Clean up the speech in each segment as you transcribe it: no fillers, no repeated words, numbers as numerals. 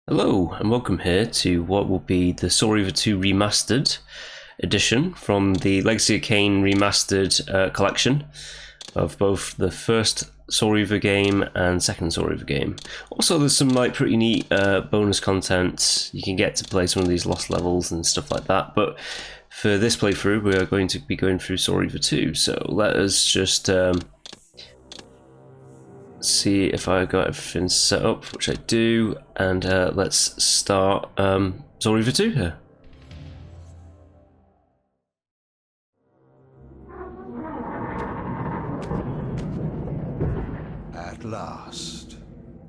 Hello and welcome here to what will be the Soul Reaver 2 Remastered edition from the Legacy of Kain Remastered collection of both the first Soul Reaver game and second Soul Reaver game. Also there's some pretty neat bonus content. You can get to play some of these lost levels and stuff like that, but for this playthrough we are going to be going through Soul Reaver 2, so let us just see if I got everything set up, which I do, and let's start Soul Reaver 2 here. At last.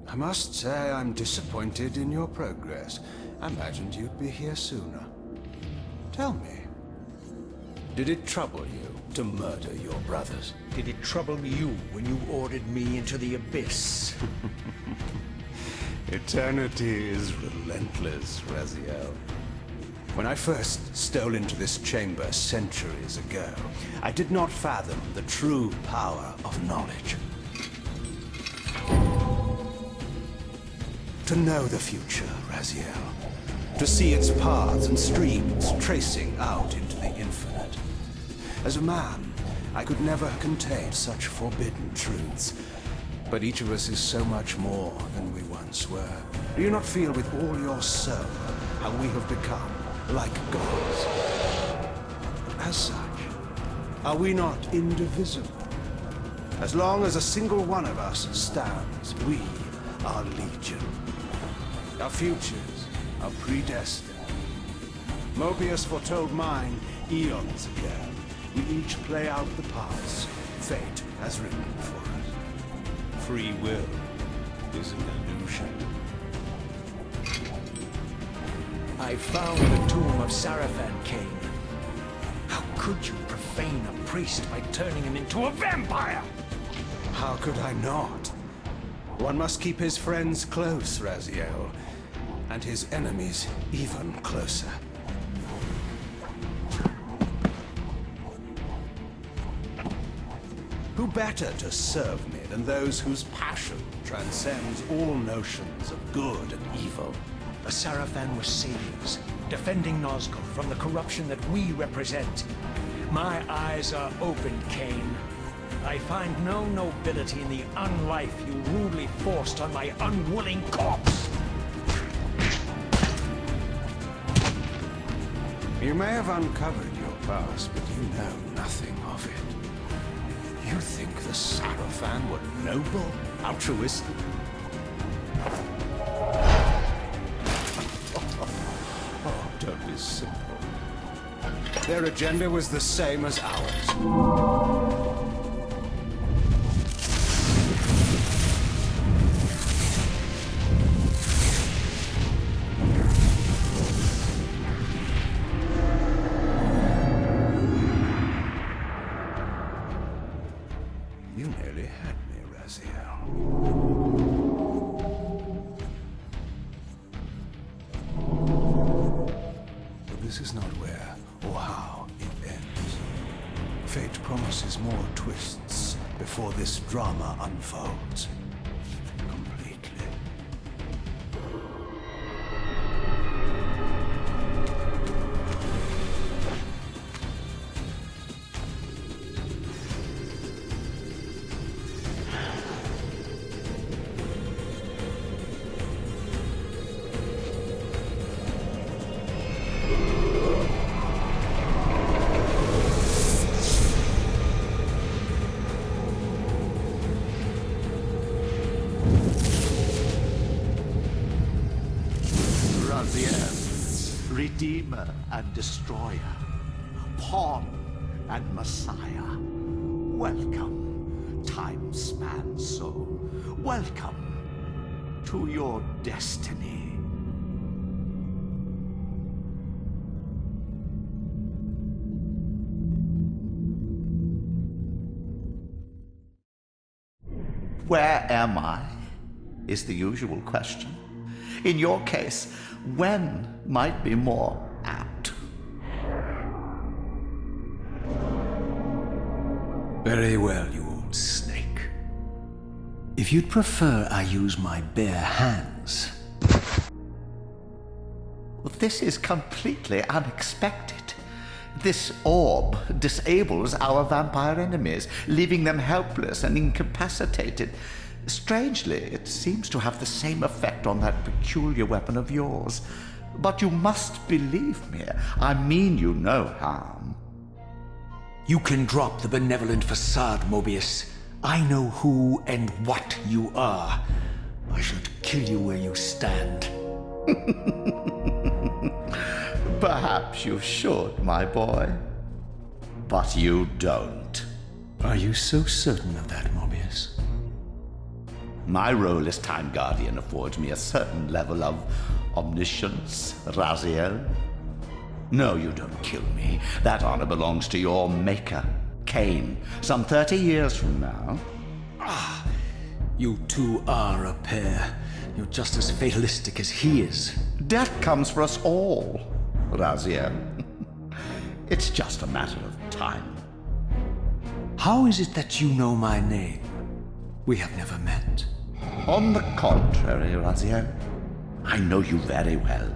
I must say I'm disappointed in your progress. I imagined you'd be here sooner. Tell me, did it trouble you to murder your brothers? Did it trouble you when you ordered me into the abyss? Eternity is relentless, Raziel. When I first stole into this chamber centuries ago, I did not fathom the true power of knowledge. To know the future, Raziel. To see its paths and streams tracing out into the infinite. As a man, I could never contain such forbidden truths. But each of us is so much more than we once were. Do you not feel with all your soul how we have become like gods? As such, are we not indivisible? As long as a single one of us stands, we are legion. Our futures are predestined. Mobius foretold mine eons ago. We each play out the parts fate has written for us. Free will is an illusion. I found the tomb of Kain. How could you profane a priest by turning him into a vampire? How could I not? One must keep his friends close, Raziel, and his enemies even closer. Who better to serve me than those whose passion transcends all notions of good and evil? The Sarafan were saviors, defending Nazgul from the corruption that we represent. My eyes are open, Kain. I find no nobility in the unlife you rudely forced on my unwilling corpse. You may have uncovered your past, but you know nothing of it. You think the Sarafan were noble, altruistic? Oh, don't be simple. Their agenda was the same as ours. You nearly had me, Raziel. But this is not where or how it ends. Fate promises more twists before this drama unfolds completely. Raziel, Redeemer and Destroyer, Pawn and Messiah. Welcome, time-span soul. Welcome to your destiny. Where am I? Is the usual question. In your case, when might be more apt. Very well, you old snake. If you'd prefer I use my bare hands, This is completely unexpected. This orb disables our vampire enemies, leaving them helpless and incapacitated. Strangely, it seems to have the same effect on that peculiar weapon of yours. But you must believe me. I mean you no harm. You can drop the benevolent facade, Mobius. I know who and what you are. I should kill you where you stand. Perhaps you should, my boy. But you don't. Are you so certain of that, Mobius? My role as Time Guardian affords me a certain level of omniscience, Raziel. No, you don't kill me. That honor belongs to your maker, Kain, some 30 years from now. You two are a pair. You're just as fatalistic as he is. Death comes for us all, Raziel. It's just a matter of time. How is it that you know my name? We have never met. On the contrary, Raziel, I know you very well.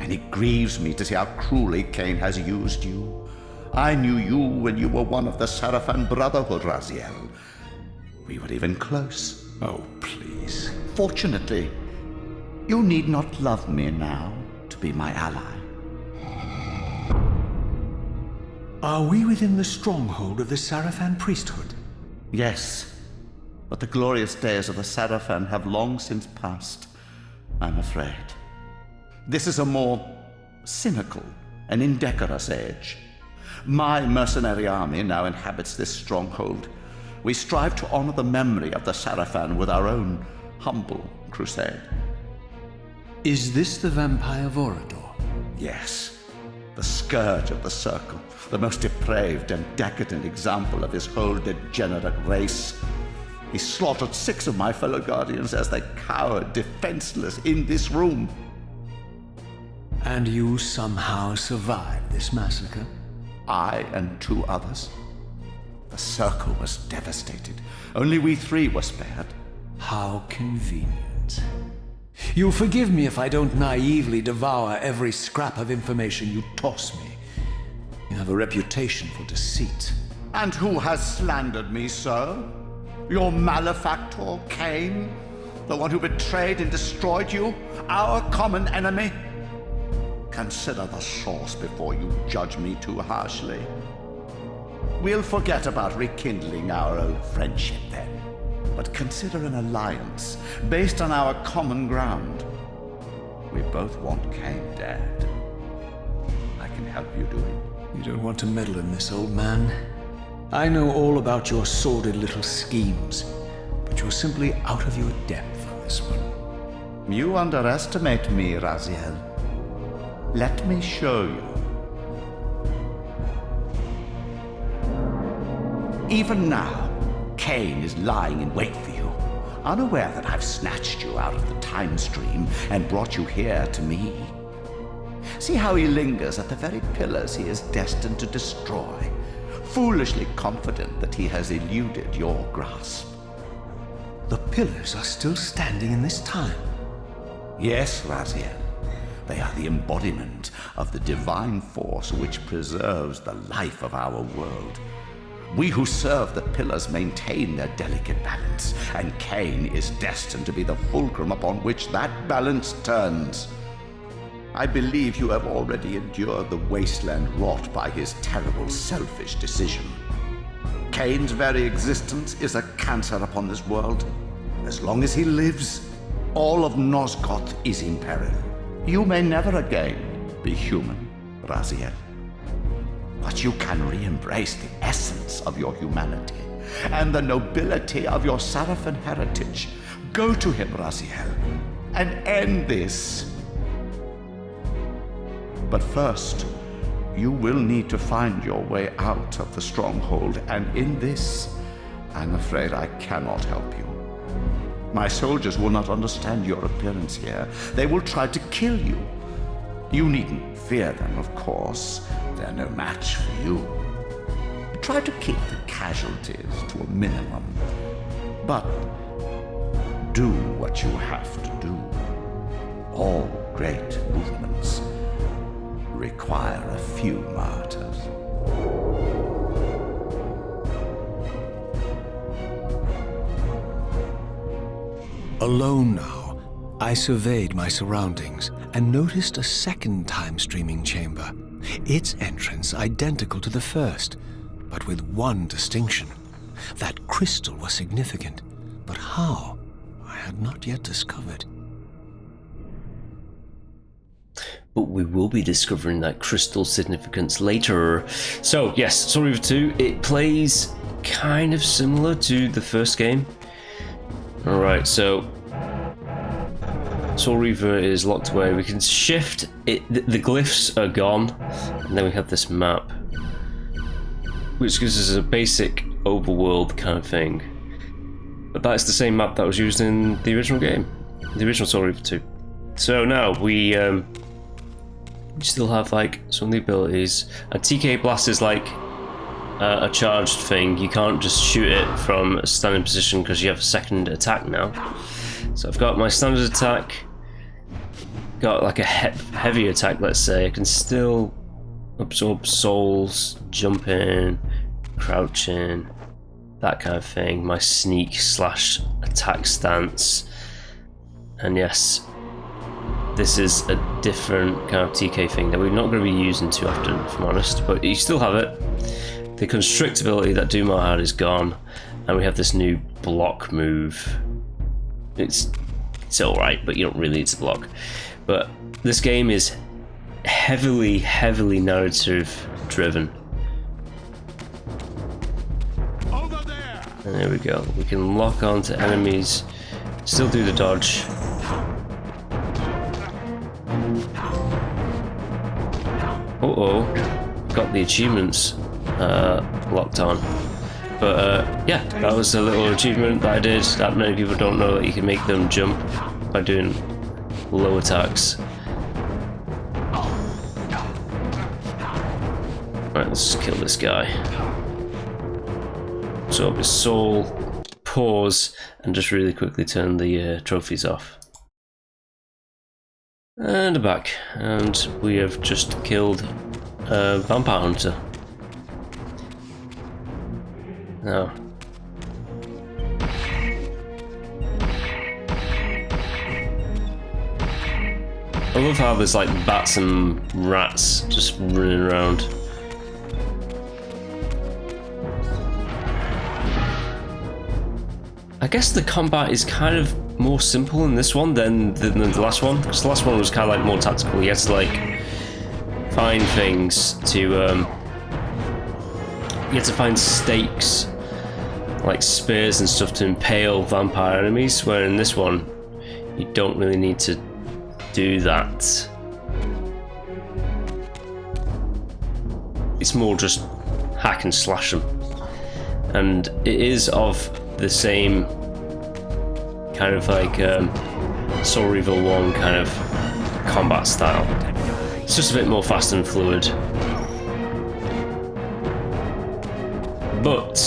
And it grieves me to see how cruelly Kain has used you. I knew you when you were one of the Sarafan Brotherhood, Raziel. We were even close. Oh, please. Fortunately, you need not love me now to be my ally. Are we within the stronghold of the Sarafan priesthood? Yes, but the glorious days of the Sarafan have long since passed, I'm afraid. This is a more cynical and indecorous age. My mercenary army now inhabits this stronghold. We strive to honor the memory of the Sarafan with our own humble crusade. Is this the vampire Vorador? Yes, the scourge of the Circle, the most depraved and decadent example of his whole degenerate race. He slaughtered 6 of my fellow Guardians as they cowered defenseless in this room. And you somehow survived this massacre? I and 2 others. The Circle was devastated. Only we 3 were spared. How convenient. You'll forgive me if I don't naively devour every scrap of information you toss me. You have a reputation for deceit. And who has slandered me so? Your malefactor, Kain? The one who betrayed and destroyed you? Our common enemy? Consider the source before you judge me too harshly. We'll forget about rekindling our old friendship then. But consider an alliance based on our common ground. We both want Kain dead. I can help you do it. You don't want to meddle in this, old man. I know all about your sordid little schemes, but you're simply out of your depth on this one. You underestimate me, Raziel. Let me show you. Even now, Kain is lying in wait for you, unaware that I've snatched you out of the time stream and brought you here to me. See how he lingers at the very pillars he is destined to destroy, foolishly confident that he has eluded your grasp. The pillars are still standing in this time. Yes, Raziel. They are the embodiment of the divine force which preserves the life of our world. We who serve the pillars maintain their delicate balance, and Kain is destined to be the fulcrum upon which that balance turns. I believe you have already endured the wasteland wrought by his terrible, selfish decision. Kain's very existence is a cancer upon this world. As long as he lives, all of Nosgoth is in peril. You may never again be human, Raziel. But you can re-embrace the essence of your humanity and the nobility of your Sarafan heritage. Go to him, Raziel, and end this. But first, you will need to find your way out of the stronghold, and in this, I'm afraid I cannot help you. My soldiers will not understand your appearance here. They will try to kill you. You needn't fear them, of course. They're no match for you. Try to keep the casualties to a minimum. But do what you have to do. All great movements require a few martyrs. Alone now, I surveyed my surroundings and noticed a second time-streaming chamber. Its entrance identical to the first, but with one distinction. That crystal was significant, but how? I had not yet discovered. But we will be discovering that crystal significance later. So yes, Soul Reaver 2, it plays kind of similar to the first game. Alright, so Soul Reaver is locked away. We can shift it, the glyphs are gone, and then we have this map, which gives us a basic overworld kind of thing. But that's the same map that was used in the original game, the original Soul Reaver 2. So now we still have like some of the abilities. A TK Blast is like a charged thing. You can't just shoot it from a standing position because you have a second attack now. So I've got my standard attack, got like a heavy attack, let's say. I can still absorb souls, jump in, crouch in, that kind of thing. My sneak slash attack stance. And yes, this is a different kind of TK thing that we're not going to be using too often, if I'm honest, but you still have it. The constrict ability that Dumar had is gone, and we have this new block move. It's alright, but you don't really need to block. But this game is heavily narrative driven. Over there! And there we go. We can lock onto enemies, still do the dodge. Got the achievements locked on. But yeah, that was a little achievement that I did that many people don't know, that you can make them jump by doing low attacks. Right, let's just kill this guy. So his soul, pause, and just really quickly turn the trophies off. And back, and we have just killed a vampire hunter. Now, I love how there's like bats and rats just running around. I guess the combat is kind of more simple in this one than the last one, because the last one was kind of like more tactical. You had to like find things to you had to find stakes like spears and stuff to impale vampire enemies, where in this one you don't really need to do that. It's more just hack and slash them, and it is of the same kind of like Soul Reaver 1 kind of combat style. It's just a bit more fast and fluid. But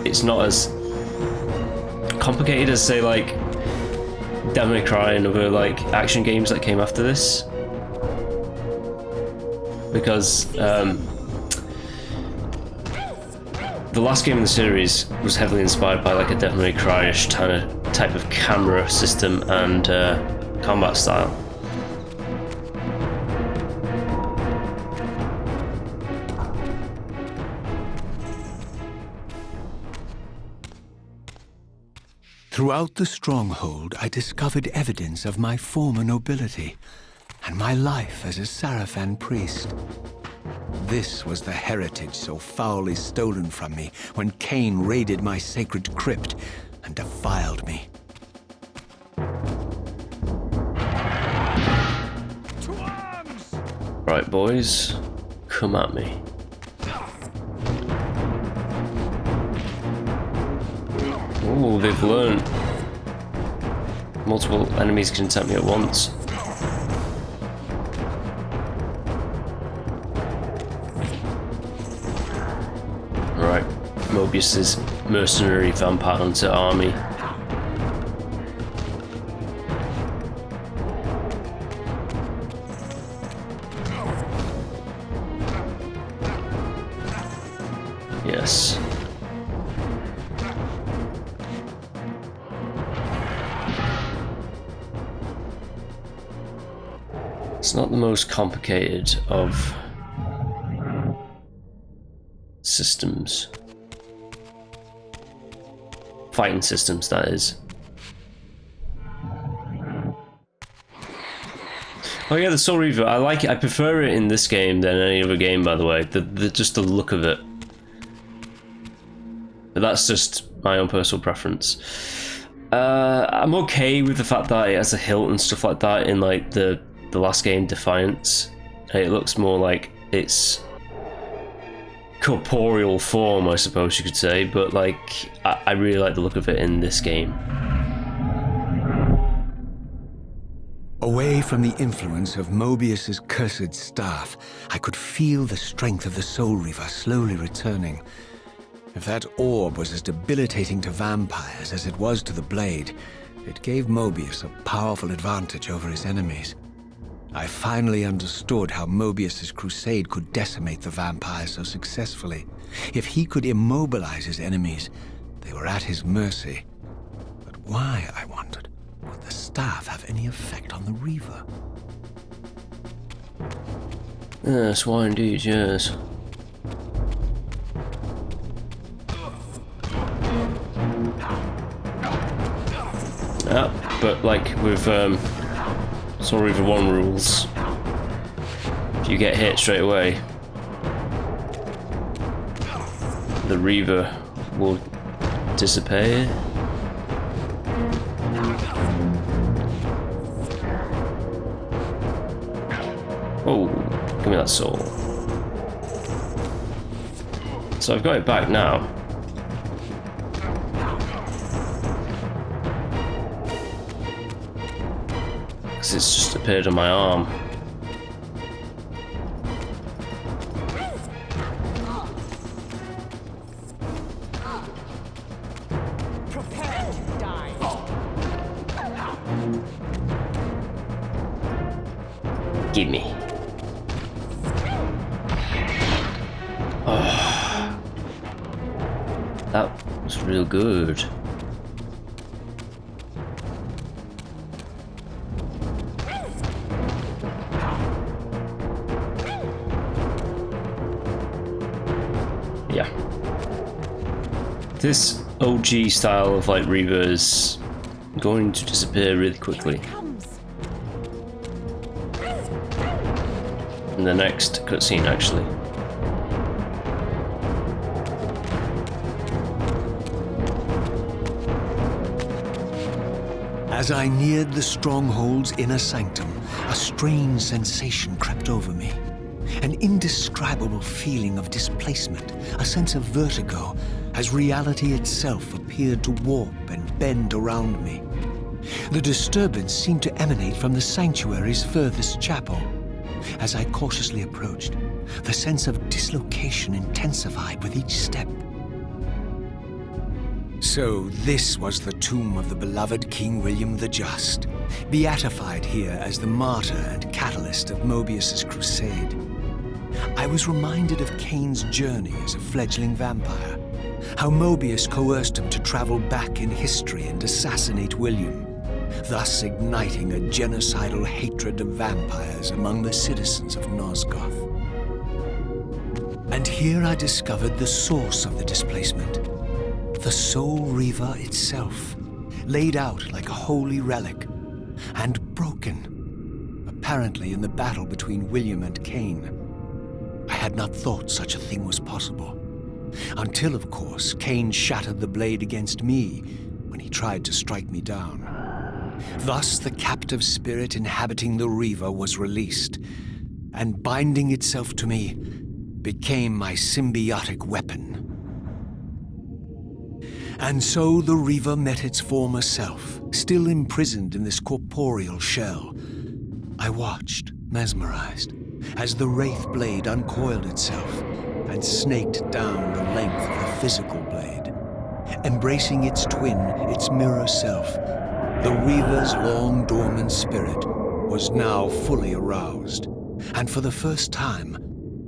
it's not as complicated as, say, like Devil May Cry and other like action games that came after this. Because the last game in the series was heavily inspired by like a Devil May Cry-ish type of camera system and combat style. Throughout the stronghold, I discovered evidence of my former nobility and my life as a Sarafan priest. This was the heritage so foully stolen from me when Kain raided my sacred crypt and defiled me. To arms! Right, boys, come at me. Ooh, they've learned. Multiple enemies can attack me at once. Right, Mobius's mercenary vampire hunter army. It's not the most complicated of systems. Fighting systems, that is. Oh yeah, the Soul Reaver. I like it. I prefer it in this game than any other game, by the way. Just the look of it. But that's just my own personal preference. I'm okay with the fact that it has a hilt and stuff like that in like the last game, Defiance. It looks more like it's corporeal form, I suppose you could say. But like, I really like the look of it in this game. Away from the influence of Mobius's cursed staff, I could feel the strength of the Soul Reaver slowly returning. If that orb was as debilitating to vampires as it was to the blade, it gave Mobius a powerful advantage over his enemies. I finally understood how Mobius's crusade could decimate the vampires so successfully. If he could immobilize his enemies, they were at his mercy. But why, I wondered, would the staff have any effect on the Reaver? Yes, why indeed, yes. But like with Soul Reaver 1 rules, if you get hit straight away, the Reaver will disappear. Oh, give me that soul. So I've got it back now. It's just appeared on my arm. Prepare to die. Give me. Oh, that was real good. Yeah. This OG style of like Reaver is going to disappear really quickly. In the next cutscene, actually. As I neared the stronghold's inner sanctum, a strange sensation crept over me. An indescribable feeling of displacement, a sense of vertigo, as reality itself appeared to warp and bend around me. The disturbance seemed to emanate from the sanctuary's furthest chapel. As I cautiously approached, the sense of dislocation intensified with each step. So this was the tomb of the beloved King William the Just, beatified here as the martyr and catalyst of Mobius's crusade. I was reminded of Kain's journey as a fledgling vampire, how Mobius coerced him to travel back in history and assassinate William, thus igniting a genocidal hatred of vampires among the citizens of Nosgoth. And here I discovered the source of the displacement. The Soul Reaver itself, laid out like a holy relic, and broken, apparently in the battle between William and Kain. I had not thought such a thing was possible, until, of course, Kain shattered the blade against me when he tried to strike me down. Thus, the captive spirit inhabiting the Reaver was released, and binding itself to me, became my symbiotic weapon. And so the Reaver met its former self, still imprisoned in this corporeal shell. I watched, mesmerized, as the wraith blade uncoiled itself and snaked down the length of the physical blade. Embracing its twin, its mirror self, the Reaver's long dormant spirit was now fully aroused, and for the first time,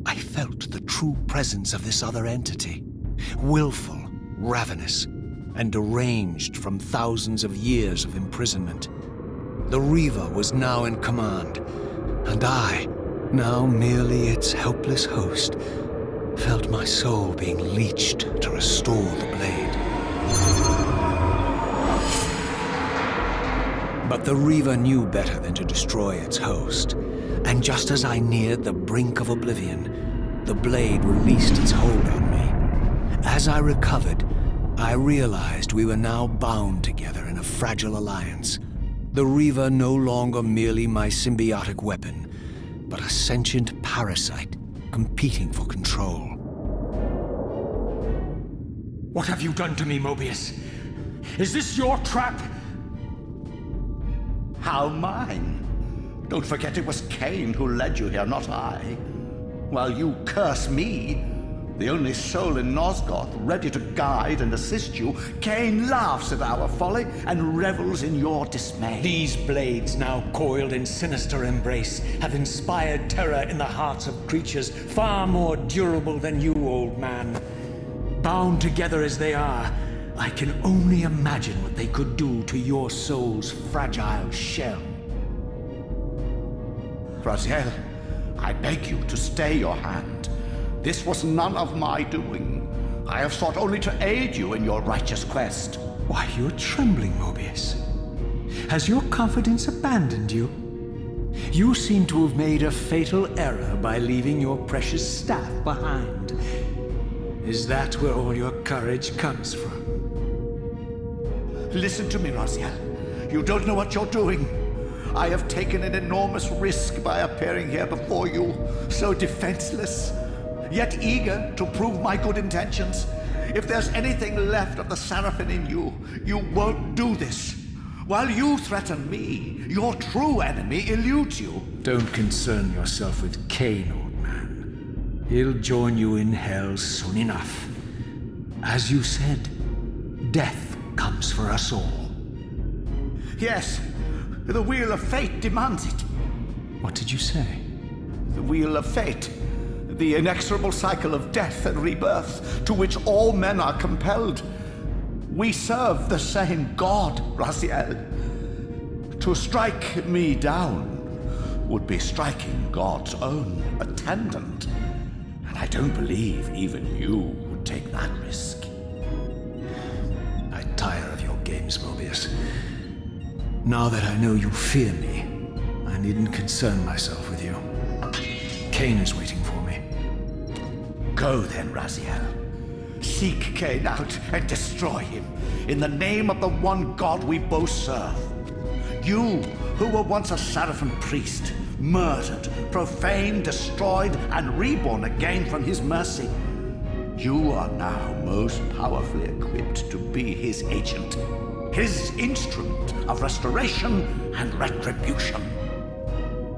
I felt the true presence of this other entity, willful, ravenous, and deranged from thousands of years of imprisonment. The Reaver was now in command, And I, now merely its helpless host, felt my soul being leached to restore the blade. But the Reaver knew better than to destroy its host, and just as I neared the brink of oblivion, the blade released its hold on me. As I recovered, I realized we were now bound together in a fragile alliance. The Reaver no longer merely my symbiotic weapon, but a sentient parasite competing for control. What have you done to me, Mobius? Is this your trap? How mine? Don't forget it was Kain who led you here, not I. While you curse me, the only soul in Nosgoth ready to guide and assist you, Kain laughs at our folly and revels in your dismay. These blades, now coiled in sinister embrace, have inspired terror in the hearts of creatures far more durable than you, old man. Bound together as they are, I can only imagine what they could do to your soul's fragile shell. Raziel, I beg you to stay your hand. This was none of my doing. I have sought only to aid you in your righteous quest. Why, you're trembling, Mobius. Has your confidence abandoned you? You seem to have made a fatal error by leaving your precious staff behind. Is that where all your courage comes from? Listen to me, Raziel. You don't know what you're doing. I have taken an enormous risk by appearing here before you, so defenseless, yet eager to prove my good intentions. If there's anything left of the Seraphim in you, you won't do this. While you threaten me, your true enemy eludes you. Don't concern yourself with Kain, old man. He'll join you in hell soon enough. As you said, death comes for us all. Yes, the wheel of fate demands it. What did you say? The wheel of fate. The inexorable cycle of death and rebirth to which all men are compelled. We serve the same God, Raziel. To strike me down would be striking God's own attendant. And I don't believe even you would take that risk. I tire of your games, Mobius. Now that I know you fear me, I needn't concern myself with you. Kain is waiting for me. Go then, Raziel. Seek Kain out and destroy him in the name of the one God we both serve. You, who were once a Seraphim priest, murdered, profaned, destroyed, and reborn again from his mercy. You are now most powerfully equipped to be his agent, his instrument of restoration and retribution.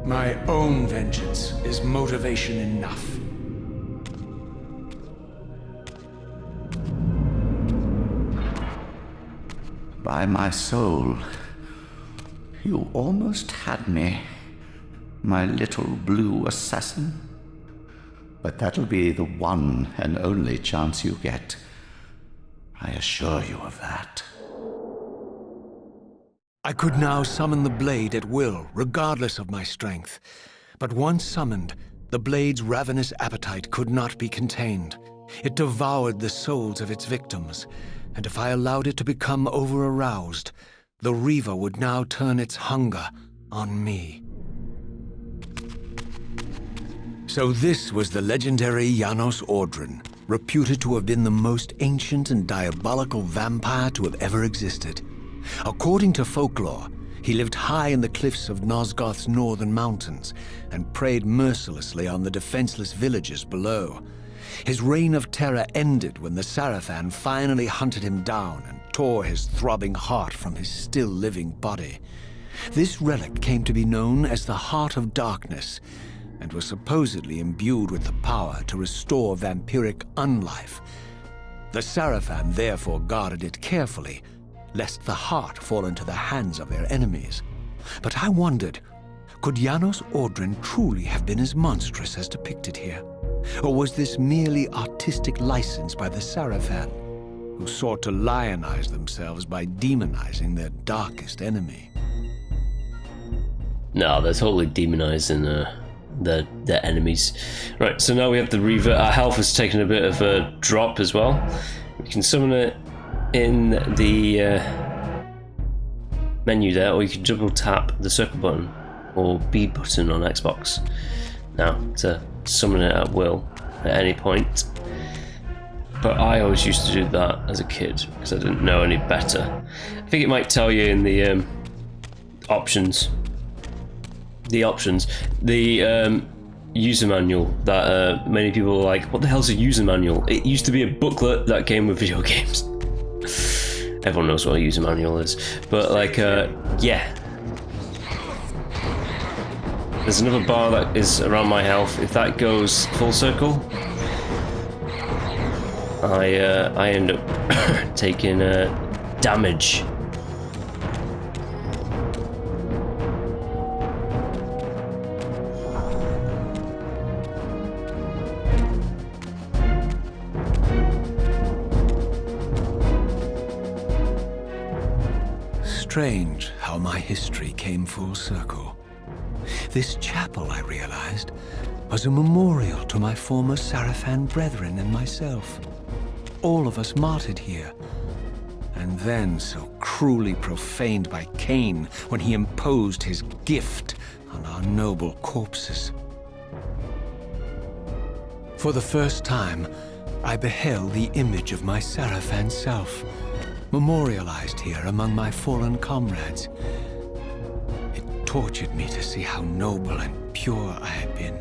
My own vengeance is motivation enough. By my soul, you almost had me, my little blue assassin. But that'll be the one and only chance you get. I assure you of that. I could now summon the blade at will, regardless of my strength. But once summoned, the blade's ravenous appetite could not be contained. It devoured the souls of its victims, and if I allowed it to become over-aroused, the Reaver would now turn its hunger on me. So this was the legendary Janos Ordren, reputed to have been the most ancient and diabolical vampire to have ever existed. According to folklore, he lived high in the cliffs of Nosgoth's northern mountains and preyed mercilessly on the defenseless villagers below. His reign of terror ended when the Seraphim finally hunted him down and tore his throbbing heart from his still-living body. This relic came to be known as the Heart of Darkness, and was supposedly imbued with the power to restore vampiric unlife. The Seraphim therefore guarded it carefully, lest the heart fall into the hands of their enemies. But I wondered, could Janos Ordren truly have been as monstrous as depicted here? Or was this merely artistic license by the Seraphim, who sought to lionize themselves by demonizing their darkest enemy? No, they're totally demonizing their enemies. Right, so now we have the Reaver. Our health has taken a bit of a drop as well. We can summon it in the menu there, or you can double tap the circle button or B button on Xbox now to summon it at will at any point. But I always used to do that as a kid because I didn't know any better. I think it might tell you in the options, the user manual that many people are like, what the hell's a user manual? It used to be a booklet that came with video games. Everyone knows what a user manual is, but like, yeah. There's another bar that is around my health. If that goes full circle, I end up taking damage. Strange how my history came full circle. This chapel, I realized, was a memorial to my former Sarafan brethren and myself. All of us martyred here, and then so cruelly profaned by Kain when he imposed his gift on our noble corpses. For the first time, I beheld the image of my Sarafan self, memorialized here among my fallen comrades. It tortured me to see how noble and pure I had been,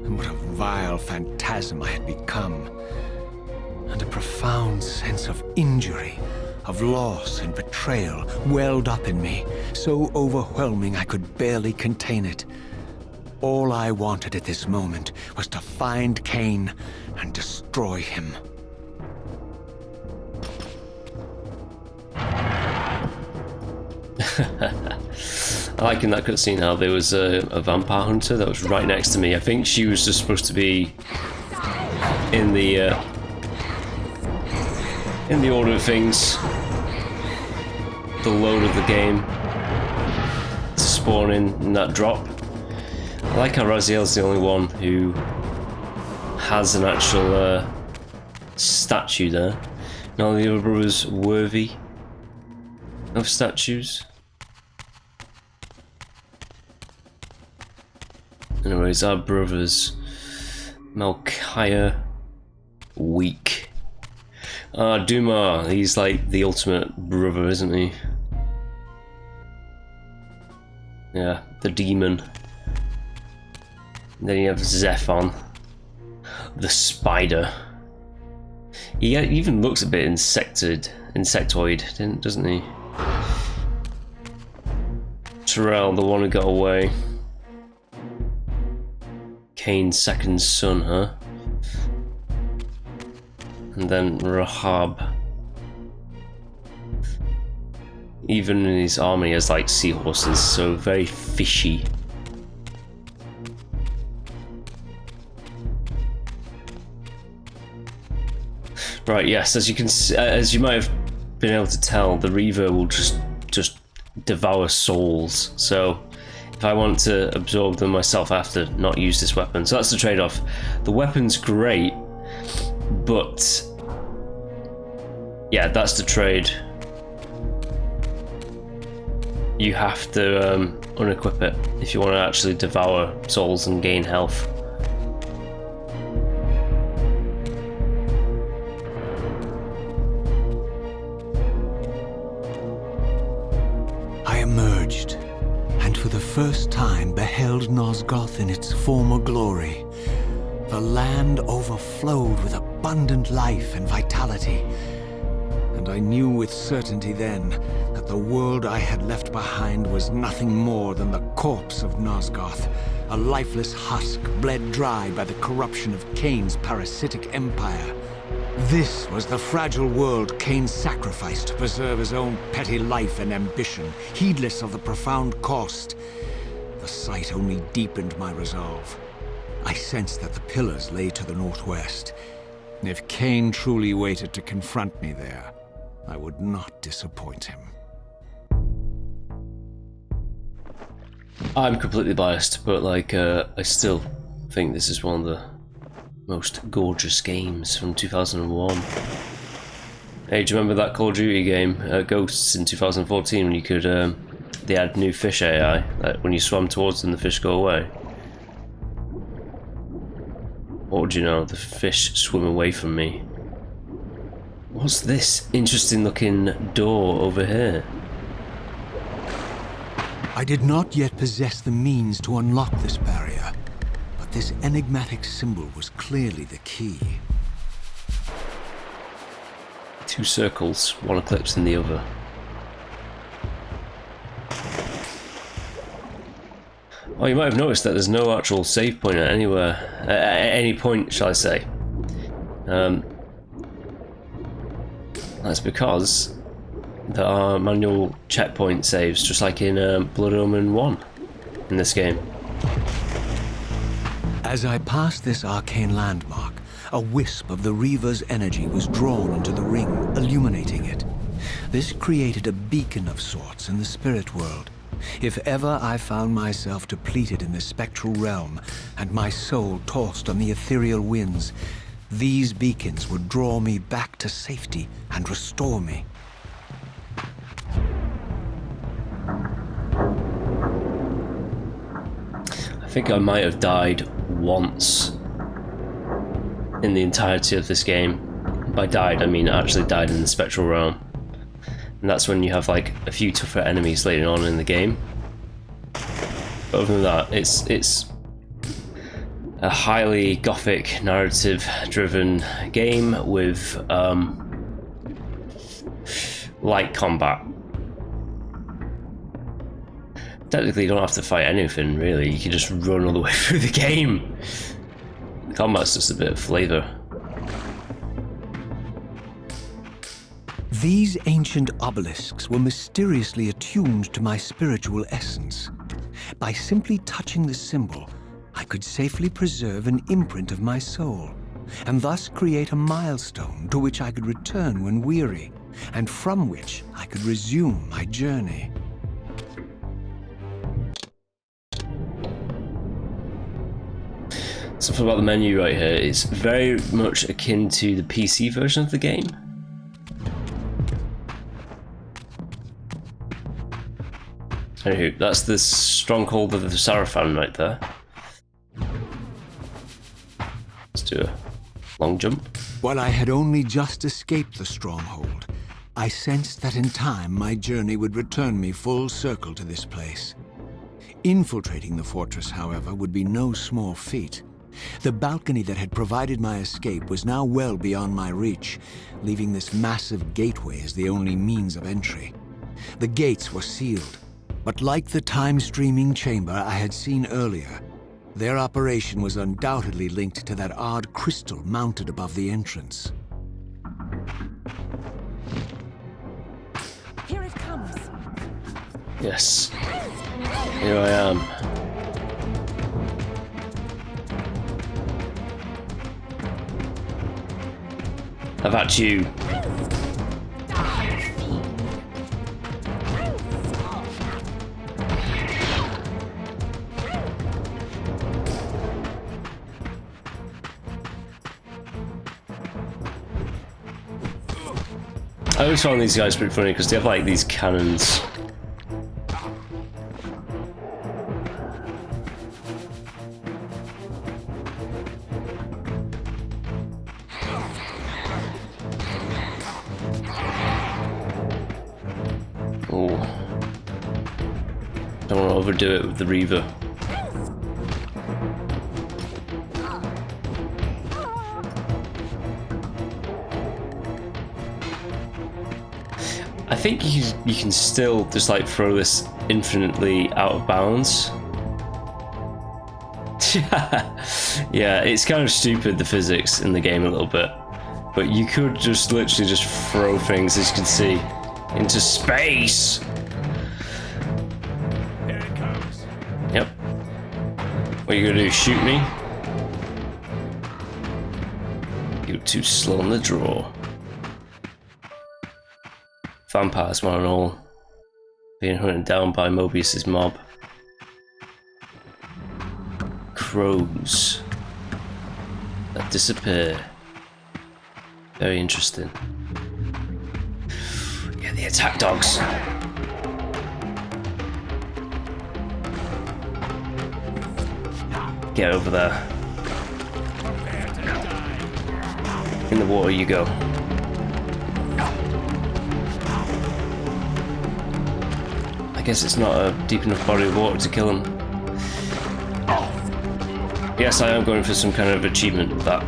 and what a vile phantasm I had become. And a profound sense of injury, of loss and betrayal welled up in me, so overwhelming I could barely contain it. All I wanted at this moment was to find Kain and destroy him. I like in that cutscene how there was a vampire hunter that was right next to me. I think she was just supposed to be in the order of things, the load of the game, to spawn in that drop. I like how Raziel's the only one who has an actual statue there. None of the other brothers worthy of statues. Anyways, our brothers, Malkaya, weak. Duma, he's like the ultimate brother, isn't he? Yeah, the demon. And then you have Zephon, the spider. He even looks a bit insectoid, doesn't he? Terrell, the one who got away. Kain's second son, huh? And then Rahab. Even in his army, he has like seahorses, so very fishy. Right, yes, as you can, as you might have been able to tell, the Reaver will just devour souls. So if I want to absorb them myself, I have to not use this weapon. So that's the trade-off. The weapon's great, but yeah, that's the trade. You have to unequip it if you want to actually devour souls and gain health. I emerged, and for the first time beheld Nosgoth in its former glory. The land overflowed with abundant life and vitality, and I knew with certainty then that the world I had left behind was nothing more than the corpse of Nosgoth, a lifeless husk bled dry by the corruption of Kain's parasitic empire. This was the fragile world Kain sacrificed to preserve his own petty life and ambition, heedless of the profound cost. The sight only deepened my resolve. I sensed that the pillars lay to the northwest. If Kain truly waited to confront me there, I would not disappoint him. I'm completely biased, but like, I still think this is one of the most gorgeous games from 2001. Hey, do you remember that Call of Duty game, Ghosts, in 2014, when you could, they had new fish AI, like when you swam towards them, the fish go away? What would you know, the fish swim away from me. What's this interesting looking door over here? I did not yet possess the means to unlock this barrier, but this enigmatic symbol was clearly the key. Two circles, one eclipsing the other. Oh, you might have noticed that there's no actual save point at anywhere, at any point, shall I say. That's because there are manual checkpoint saves, just like in Blood Omen 1 in this game. As I passed this arcane landmark, a wisp of the Reaver's energy was drawn into the ring, illuminating it. This created a beacon of sorts in the spirit world. If ever I found myself depleted in the spectral realm and my soul tossed on the ethereal winds, these beacons would draw me back to safety and restore me. I think I might have died once in the entirety of this game. By died, I mean actually died in the spectral realm. And that's when you have like a few tougher enemies later on in the game. But other than that, it's a highly gothic, narrative-driven game with light combat. Technically, you don't have to fight anything, really. You can just run all the way through the game. The combat's just a bit of flavour. These ancient obelisks were mysteriously attuned to my spiritual essence. By simply touching the symbol, I could safely preserve an imprint of my soul, and thus create a milestone to which I could return when weary, and from which I could resume my journey. Something about the menu right here is very much akin to the PC version of the game. Anywho, that's the stronghold of the Sarafan right there. Let's do a long jump. While I had only just escaped the stronghold, I sensed that in time my journey would return me full circle to this place. Infiltrating the fortress, however, would be no small feat. The balcony that had provided my escape was now well beyond my reach, leaving this massive gateway as the only means of entry. The gates were sealed, but like the time-streaming chamber I had seen earlier, their operation was undoubtedly linked to that odd crystal mounted above the entrance. Here it comes. Yes. Here I am. How about you? I always found these guys pretty funny because they have like these cannons. Oh, don't want to overdo it with the Reaver. I think you can still just like throw this infinitely out of bounds. Yeah, it's kind of stupid, the physics in the game a little bit, but you could just literally just throw things, as you can see, into space. Here it comes. Yep. What are you gonna do? Shoot me? You're too slow on the draw. Vampires, one and all, being hunted down by Mobius's mob. crows that disappear. Very interesting. Yeah, the attack dogs. Get over there. In the water you go. I guess it's not a deep enough body of water to kill him. Yes, I am going for some kind of achievement with that.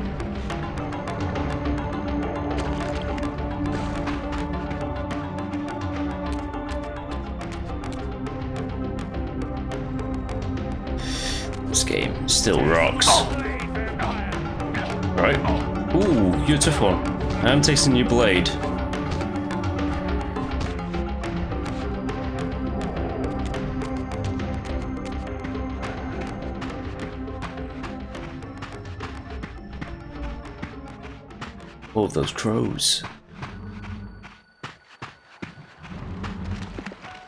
This game still rocks. Right. Ooh, you're a tough one. I am tasting your blade. Oh, those crows.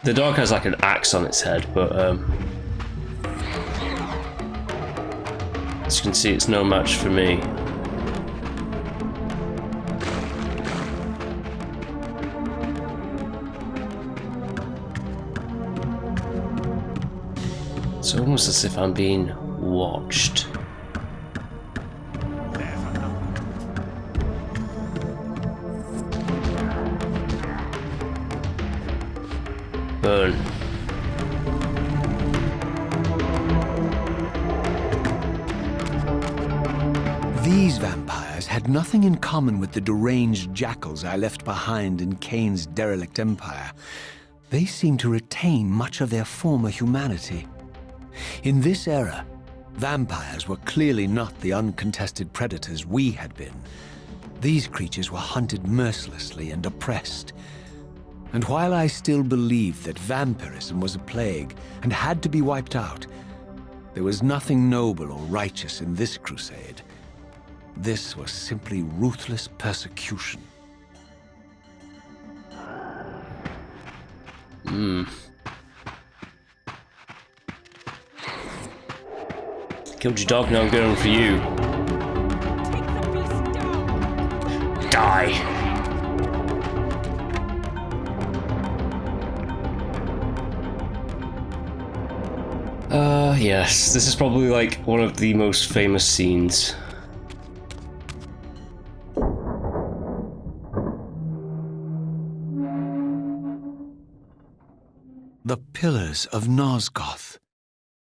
The dog has like an axe on its head, but as you can see, it's no match for me. It's almost as if I'm being watched. Burn. These vampires had nothing in common with the deranged jackals I left behind in Kain's derelict empire. They seemed to retain much of their former humanity. In this era, vampires were clearly not the uncontested predators we had been. These creatures were hunted mercilessly and oppressed. And while I still believed that vampirism was a plague and had to be wiped out, there was nothing noble or righteous in this crusade. This was simply ruthless persecution. Killed your dog, now I'm going for you. Take the beast down. Die! Yes, this is probably like one of the most famous scenes. The pillars of Nosgoth,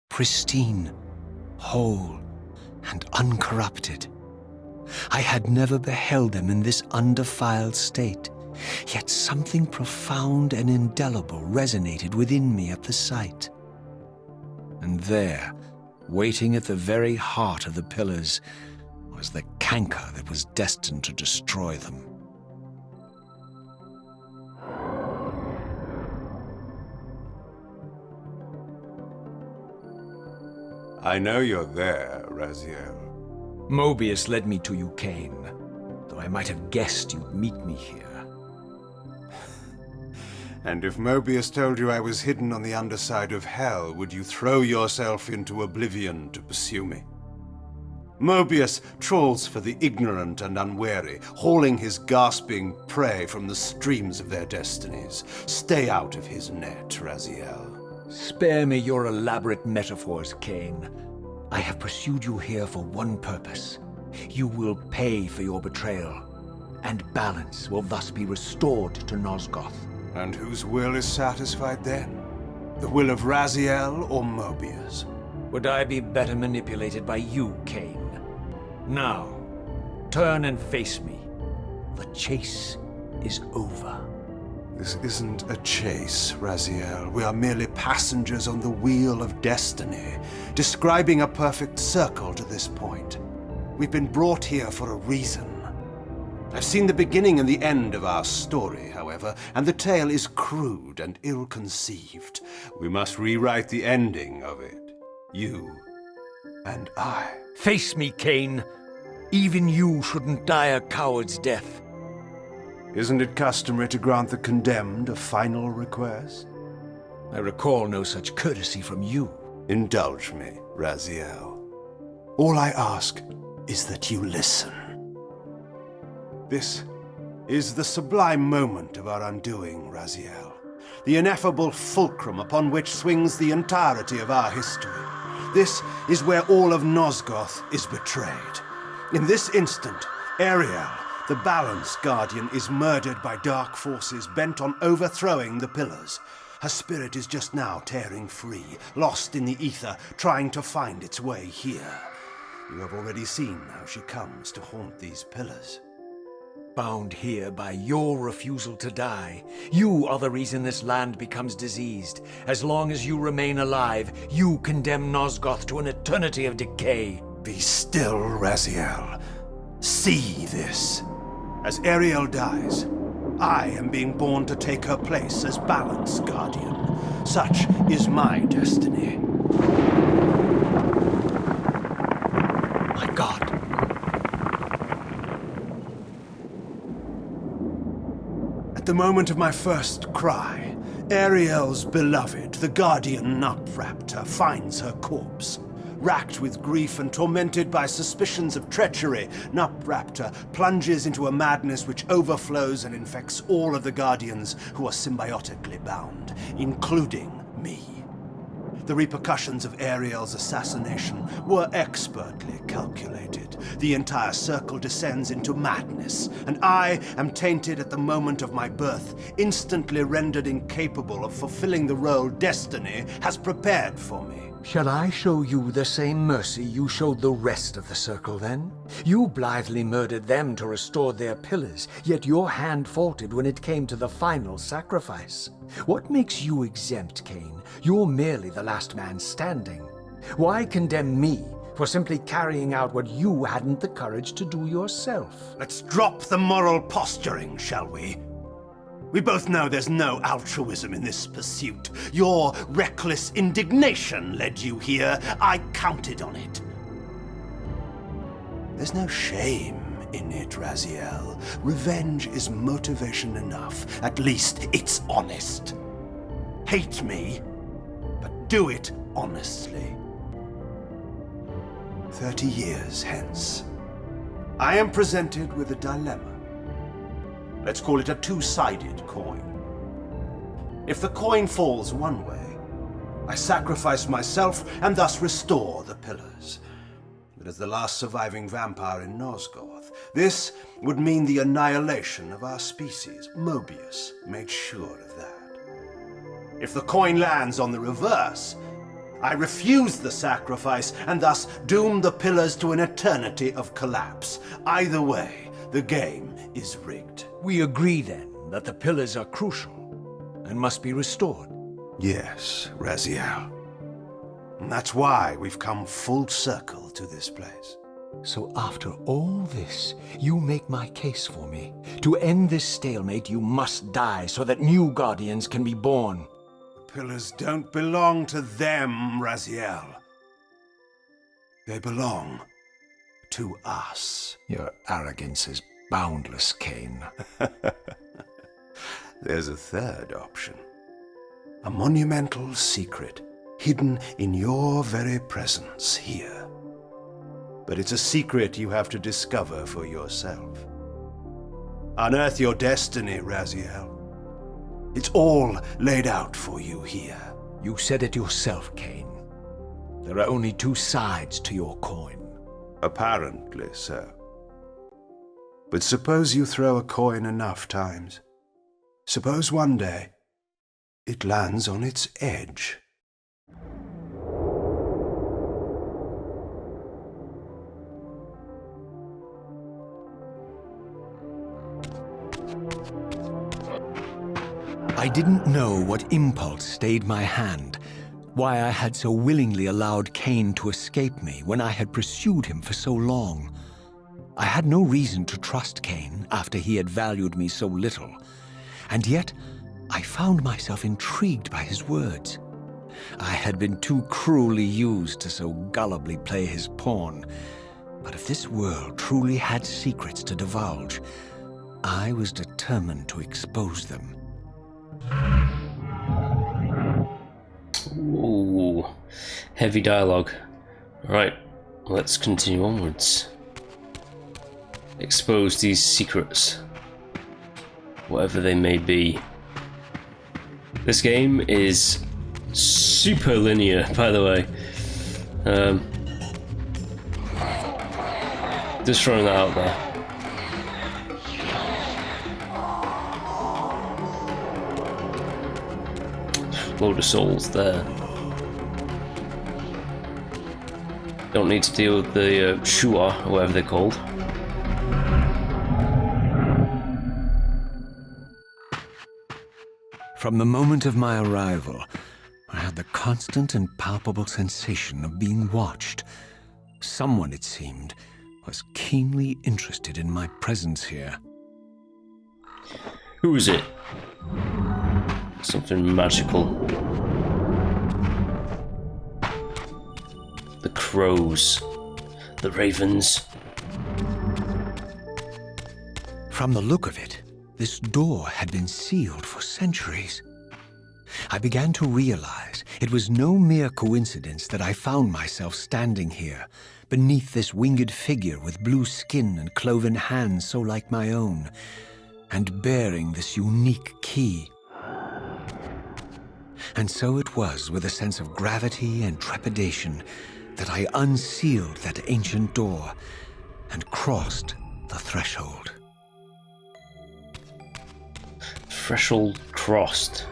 pristine, whole, and uncorrupted. I had never beheld them in this undefiled state, yet something profound and indelible resonated within me at the sight. And there, waiting at the very heart of the pillars, was the canker that was destined to destroy them. I know you're there, Raziel. Mobius led me to you, Kain, though I might have guessed you'd meet me here. And if Mobius told you I was hidden on the underside of hell, would you throw yourself into oblivion to pursue me? Mobius trawls for the ignorant and unwary, hauling his gasping prey from the streams of their destinies. Stay out of his net, Raziel. Spare me your elaborate metaphors, Kain. I have pursued you here for one purpose. You will pay for your betrayal, and balance will thus be restored to Nosgoth. And whose will is satisfied then? The will of Raziel or Mobius? Would I be better manipulated by you, Kain? Now, turn and face me. The chase is over. This isn't a chase, Raziel. We are merely passengers on the wheel of destiny, describing a perfect circle to this point. We've been brought here for a reason. I've seen the beginning and the end of our story, however, and the tale is crude and ill-conceived. We must rewrite the ending of it. You and I. Face me, Kain. Even you shouldn't die a coward's death. Isn't it customary to grant the condemned a final request? I recall no such courtesy from you. Indulge me, Raziel. All I ask is that you listen. This is the sublime moment of our undoing, Raziel. The ineffable fulcrum upon which swings the entirety of our history. This is where all of Nosgoth is betrayed. In this instant, Ariel, the Balance Guardian, is murdered by dark forces bent on overthrowing the Pillars. Her spirit is just now tearing free, lost in the ether, trying to find its way here. You have already seen how she comes to haunt these Pillars. Bound here by your refusal to die. You are the reason this land becomes diseased. As long as you remain alive, you condemn Nosgoth to an eternity of decay. Be still, Raziel. See this. As Ariel dies, I am being born to take her place as Balance Guardian. Such is my destiny. My God. At the moment of my first cry, Ariel's beloved, the Guardian Nupraptor, finds her corpse. Racked with grief and tormented by suspicions of treachery, Nupraptor plunges into a madness which overflows and infects all of the Guardians who are symbiotically bound, including me. The repercussions of Ariel's assassination were expertly calculated. The entire circle descends into madness, and I am tainted at the moment of my birth, instantly rendered incapable of fulfilling the role destiny has prepared for me. Shall I show you the same mercy you showed the rest of the circle, then? You blithely murdered them to restore their pillars, yet your hand faltered when it came to the final sacrifice. What makes you exempt, Kain? You're merely the last man standing. Why condemn me for simply carrying out what you hadn't the courage to do yourself? Let's drop the moral posturing, shall we? We both know there's no altruism in this pursuit. Your reckless indignation led you here. I counted on it. There's no shame in it, Raziel. Revenge is motivation enough. At least it's honest. Hate me, but do it honestly. 30 years hence, I am presented with a dilemma. Let's call it a two-sided coin. If the coin falls one way, I sacrifice myself and thus restore the Pillars. But as the last surviving vampire in Nosgoth, this would mean the annihilation of our species. Mobius made sure of that. If the coin lands on the reverse, I refuse the sacrifice and thus doom the Pillars to an eternity of collapse. Either way, the game is rigged. We agree, then, that the pillars are crucial and must be restored. Yes, Raziel. And that's why we've come full circle to this place. So after all this, you make my case for me. To end this stalemate, you must die so that new Guardians can be born. The Pillars don't belong to them, Raziel. They belong to us. Your arrogance is boundless, Kain. There's a third option. A monumental secret, hidden in your very presence here. But it's a secret you have to discover for yourself. Unearth your destiny, Raziel. It's all laid out for you here. You said it yourself, Kain. There are only two sides to your coin. Apparently so. But suppose you throw a coin enough times. Suppose one day it lands on its edge. I didn't know what impulse stayed my hand, why I had so willingly allowed Kain to escape me when I had pursued him for so long. I had no reason to trust Kain after he had valued me so little, and yet I found myself intrigued by his words. I had been too cruelly used to so gullibly play his pawn, but if this world truly had secrets to divulge, I was determined to expose them. Ooh, heavy dialogue. Right, let's continue onwards. Expose these secrets, whatever they may be. This game is super linear, by the way. Just throwing that out there. Load of souls there. Don't need to deal with the Shua, or whatever they're called. From the moment of my arrival, I had the constant and palpable sensation of being watched. Someone, it seemed, was keenly interested in my presence here. Who is it? Something magical. The crows. The ravens. From the look of it, this door had been sealed for centuries. I began to realize it was no mere coincidence that I found myself standing here, beneath this winged figure with blue skin and cloven hands so like my own, and bearing this unique key. And so it was with a sense of gravity and trepidation that I unsealed that ancient door and crossed the threshold. Threshold crossed.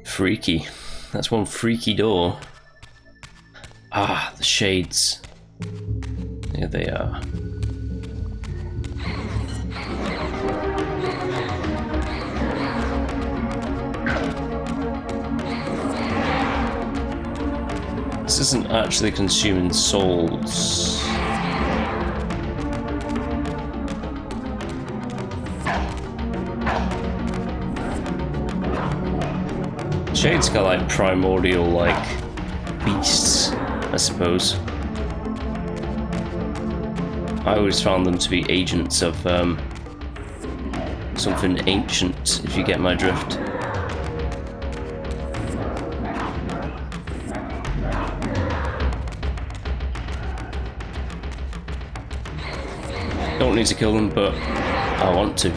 Freaky. That's one freaky door. Ah, the shades. There they are. This isn't actually consuming souls. Shades got like primordial like beasts, I suppose. I always found them to be agents of something ancient, if you get my drift. Don't need to kill them, but I want to.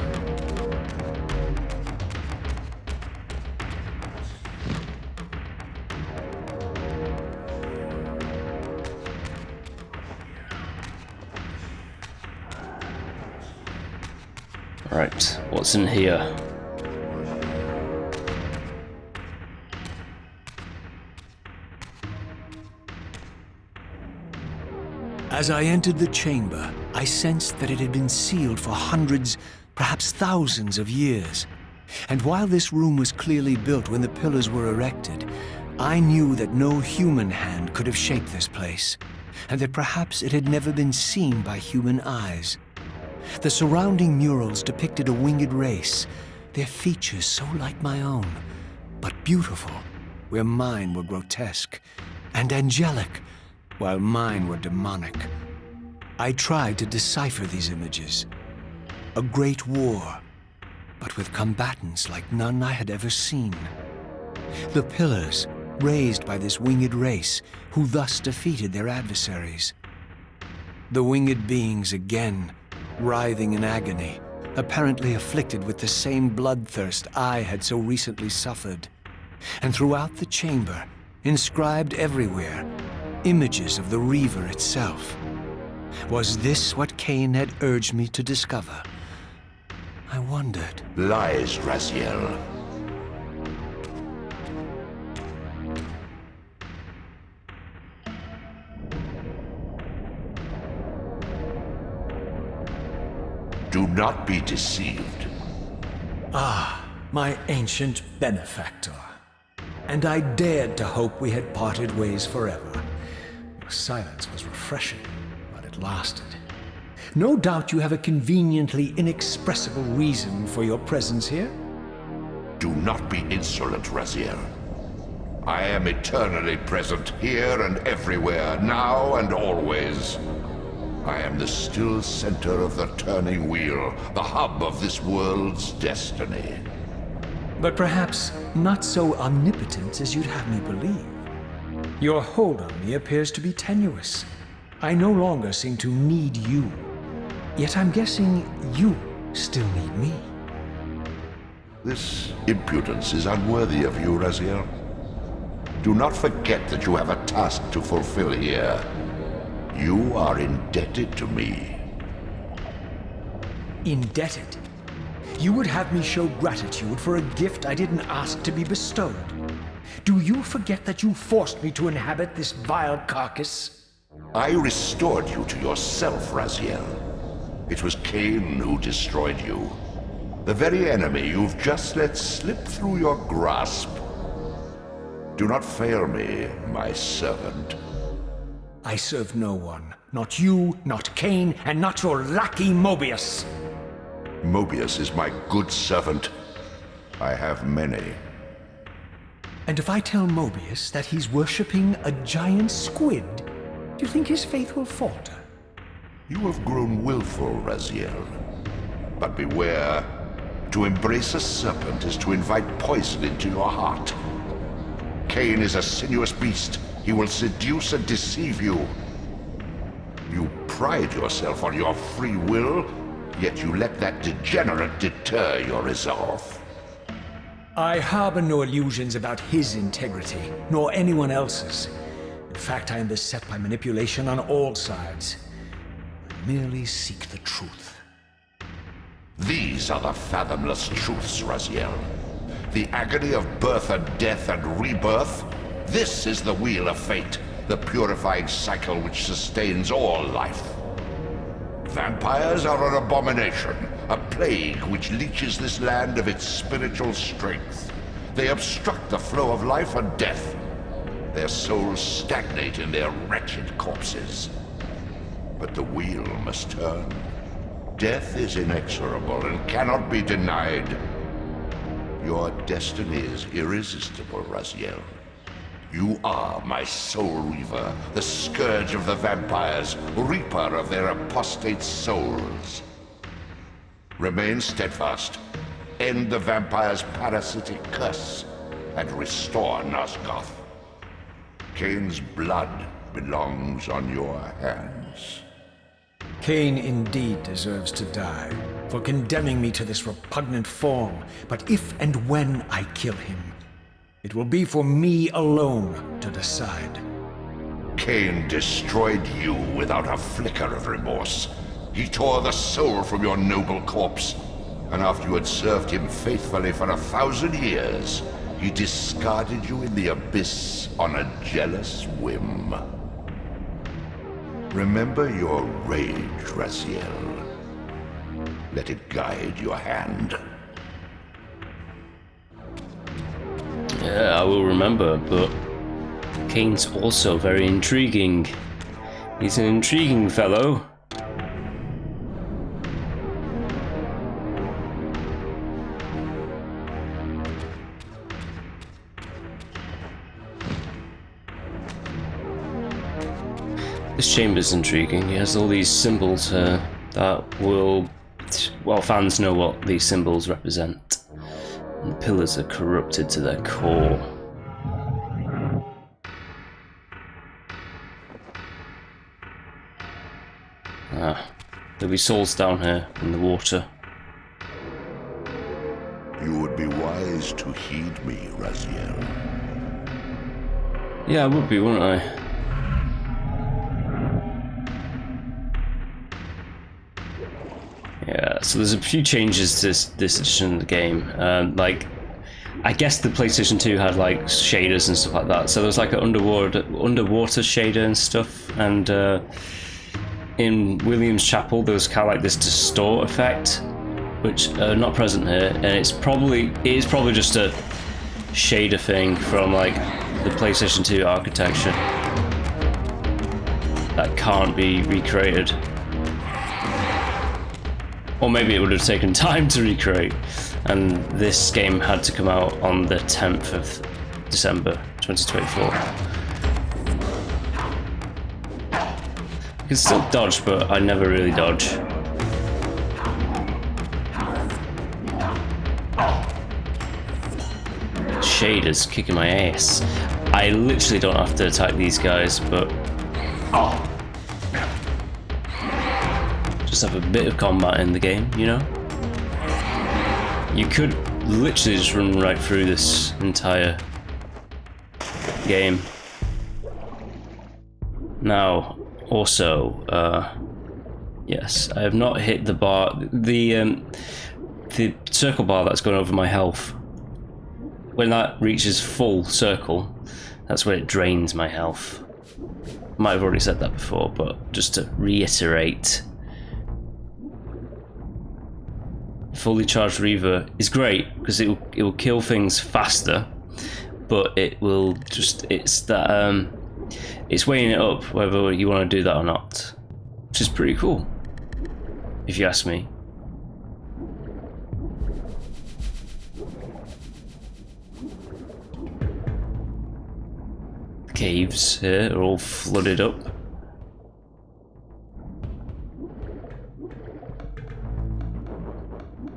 Right, what's in here? As I entered the chamber, I sensed that it had been sealed for hundreds, perhaps thousands of years. And while this room was clearly built when the pillars were erected, I knew that no human hand could have shaped this place, and that perhaps it had never been seen by human eyes. The surrounding murals depicted a winged race, their features so like my own, but beautiful, where mine were grotesque, and angelic, while mine were demonic. I tried to decipher these images. A great war, but with combatants like none I had ever seen. The pillars, raised by this winged race, who thus defeated their adversaries. The winged beings again, writhing in agony, apparently afflicted with the same bloodthirst I had so recently suffered. And throughout the chamber, inscribed everywhere, images of the Reaver itself. Was this what Kain had urged me to discover? I wondered. Lies, Raziel. Do not be deceived. Ah, my ancient benefactor. And I dared to hope we had parted ways forever. Your silence was refreshing, but it lasted. No doubt you have a conveniently inexpressible reason for your presence here? Do not be insolent, Raziel. I am eternally present here and everywhere, now and always. I am the still center of the turning wheel, the hub of this world's destiny. But perhaps not so omnipotent as you'd have me believe. Your hold on me appears to be tenuous. I no longer seem to need you. Yet I'm guessing you still need me. This impudence is unworthy of you, Raziel. Do not forget that you have a task to fulfill here. You are indebted to me. Indebted? You would have me show gratitude for a gift I didn't ask to be bestowed. Do you forget that you forced me to inhabit this vile carcass? I restored you to yourself, Raziel. It was Kain who destroyed you. The very enemy you've just let slip through your grasp. Do not fail me, my servant. I serve no one. Not you, not Kain, and not your lackey Mobius. Mobius is my good servant. I have many. And if I tell Mobius that he's worshipping a giant squid, do you think his faith will falter? You have grown willful, Raziel. But beware. To embrace a serpent is to invite poison into your heart. Kain is a sinuous beast. He will seduce and deceive you. You pride yourself on your free will, yet you let that degenerate deter your resolve. I harbor no illusions about his integrity, nor anyone else's. In fact, I am beset by manipulation on all sides. I merely seek the truth. These are the fathomless truths, Raziel. The agony of birth and death and rebirth. This is the wheel of fate, the purifying cycle which sustains all life. Vampires are an abomination, a plague which leeches this land of its spiritual strength. They obstruct the flow of life and death. Their souls stagnate in their wretched corpses. But the wheel must turn. Death is inexorable and cannot be denied. Your destiny is irresistible, Raziel. You are my Soul Reaver, the scourge of the vampires, reaper of their apostate souls. Remain steadfast, end the vampire's parasitic curse, and restore Nosgoth. Kain's blood belongs on your hands. Kain indeed deserves to die for condemning me to this repugnant form, but if and when I kill him, it will be for me alone to decide. Kain destroyed you without a flicker of remorse. He tore the soul from your noble corpse, and after you had served him faithfully for 1,000 years, he discarded you in the abyss on a jealous whim. Remember your rage, Raziel. Let it guide your hand. Yeah, I will remember, but Kain's also very intriguing. He's an intriguing fellow. This chamber's intriguing. He has all these symbols that will... Well, fans know what these symbols represent. And the pillars are corrupted to their core. There'll be souls down here in the water. You would be wise to heed me, Raziel. Yeah, I would be, wouldn't I? Yeah, so there's a few changes to this edition of the game. Like, I guess the PlayStation 2 had like shaders and stuff like that. So there's like an underwater shader and stuff. And in Williams Chapel, there was kind of like this distort effect, which are not present here. And it is probably just a shader thing from like the PlayStation 2 architecture that can't be recreated. Or maybe it would have taken time to recreate, and this game had to come out on the 10th of December 2024. I can still dodge, but I never really dodge. Shaders kicking my ass. I literally don't have to attack these guys, but just have a bit of combat in the game, you know? You could literally just run right through this entire game. Now, also, yes, I have not hit the bar, the circle bar that's going over my health. When that reaches full circle, that's when it drains my health. Might have already said that before, but just to reiterate. Fully charged Reaver is great because it will kill things faster, but it will just, it's that it's weighing it up whether you want to do that or not, which is pretty cool if you ask me. The caves here are all flooded up.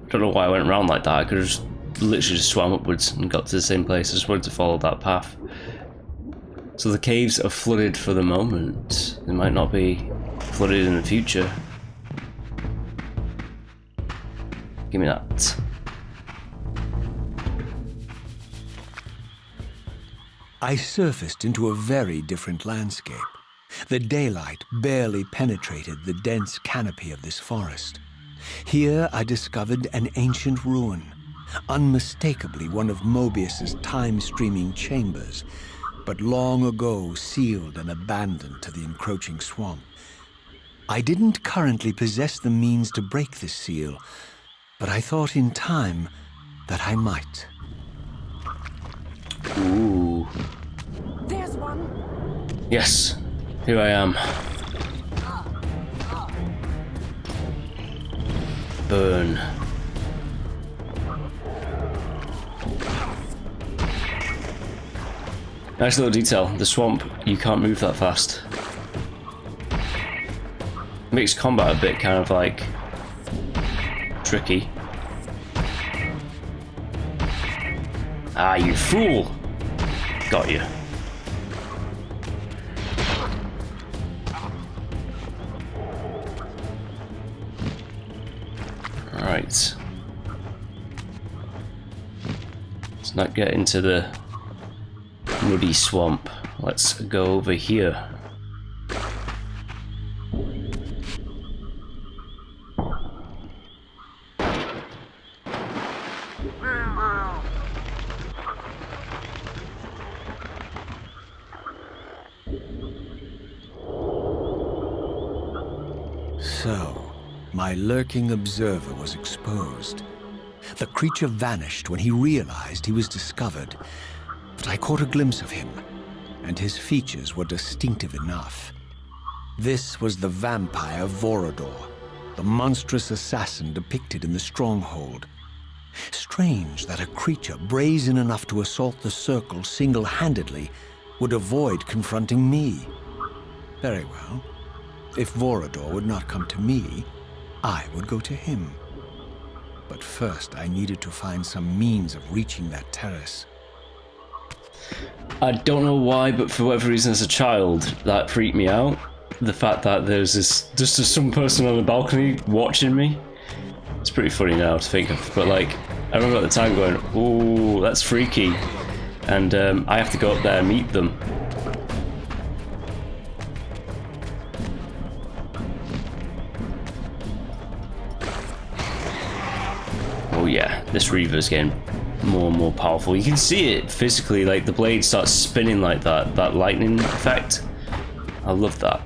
Don't know why I went around like that. I could have just literally just swam upwards and got to the same place. I just wanted to follow that path. So the caves are flooded for the moment. They might not be flooded in the future. Give me that. I surfaced into a very different landscape. The daylight barely penetrated the dense canopy of this forest. Here I discovered an ancient ruin, unmistakably one of Mobius's time-streaming chambers, but long ago sealed and abandoned to the encroaching swamp. I didn't currently possess the means to break this seal, but I thought in time that I might. Ooh. There's one. Yes, here I am. Burn. Nice little detail. The swamp, you can't move that fast. Makes combat a bit kind of like tricky. Ah, you fool! Got you. Alright. Let's not get into the muddy swamp. Let's go over here. So, my lurking observer was exposed. The creature vanished when he realized he was discovered, but I caught a glimpse of him, and his features were distinctive enough. This was the vampire Vorador, the monstrous assassin depicted in the stronghold. Strange that a creature brazen enough to assault the circle single-handedly would avoid confronting me. Very well. If Vorador would not come to me, I would go to him. But first, I needed to find some means of reaching that terrace. I don't know why, but for whatever reason as a child, that freaked me out. The fact that there's this, just some person on the balcony watching me. It's pretty funny now to think of, but like, I remember at the time going, ooh, that's freaky. And I have to go up there and meet them. Oh yeah, this Reaver's getting more and more powerful. You can see it physically, like the blade starts spinning like that lightning effect. I love that.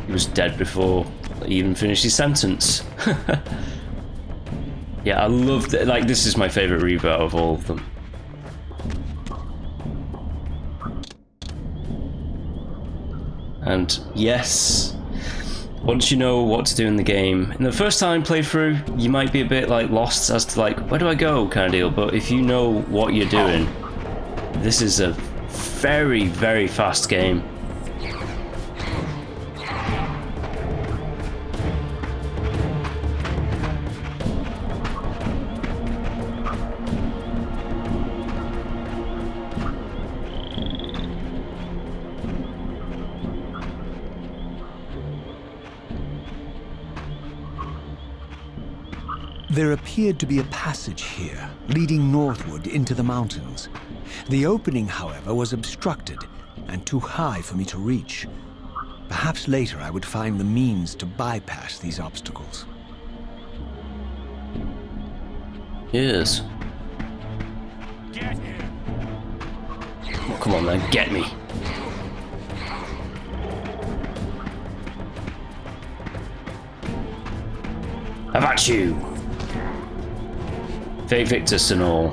He was dead before he even finished his sentence. Yeah, I love that. Like, this is my favorite Reaver out of all of them. And yes, once you know what to do in the game, in the first time playthrough, you might be a bit like lost as to like, where do I go kind of deal, but if you know what you're doing, this is a very, very fast game. There appeared to be a passage here, leading northward into the mountains. The opening, however, was obstructed and too high for me to reach. Perhaps later I would find the means to bypass these obstacles. Yes. Get him! Oh, come on then, get me. How about you? Fate Victus and all.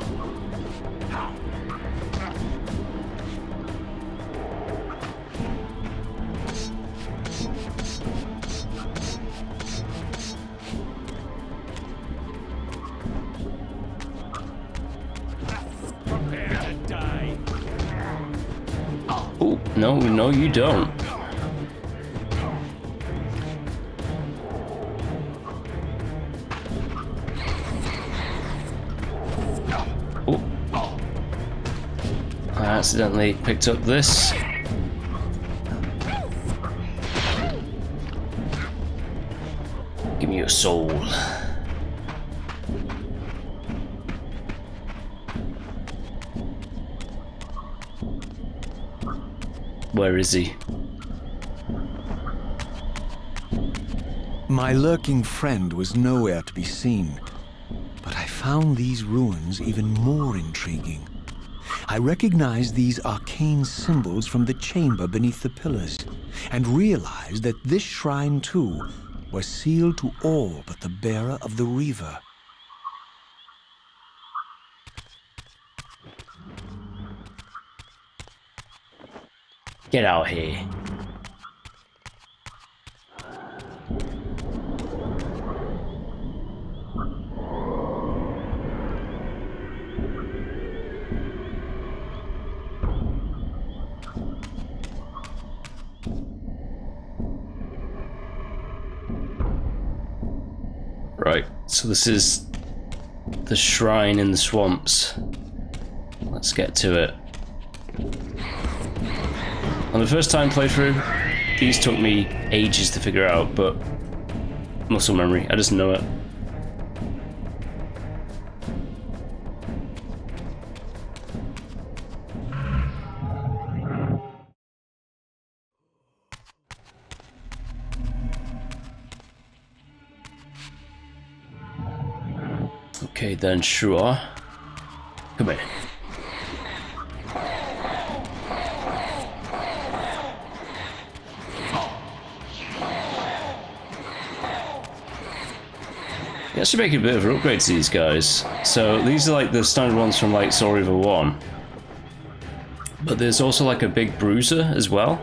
Prepare to die. Oh, no, you don't. Oh. I accidentally picked up this. Give me your soul. Where is he? My lurking friend was nowhere to be seen, but I found these ruins even more intriguing. I recognized these arcane symbols from the chamber beneath the pillars, and realized that this shrine, too, was sealed to all but the bearer of the Reaver. Get out here. Right, so this is the shrine in the swamps. Let's get to it. On the first time playthrough, these took me ages to figure out, but muscle memory, I just know it. Okay then, sure. Come here. Yeah, I should make a bit of an upgrade to these guys. So these are like the standard ones from like Soul Reaver 1. But there's also like a big bruiser as well.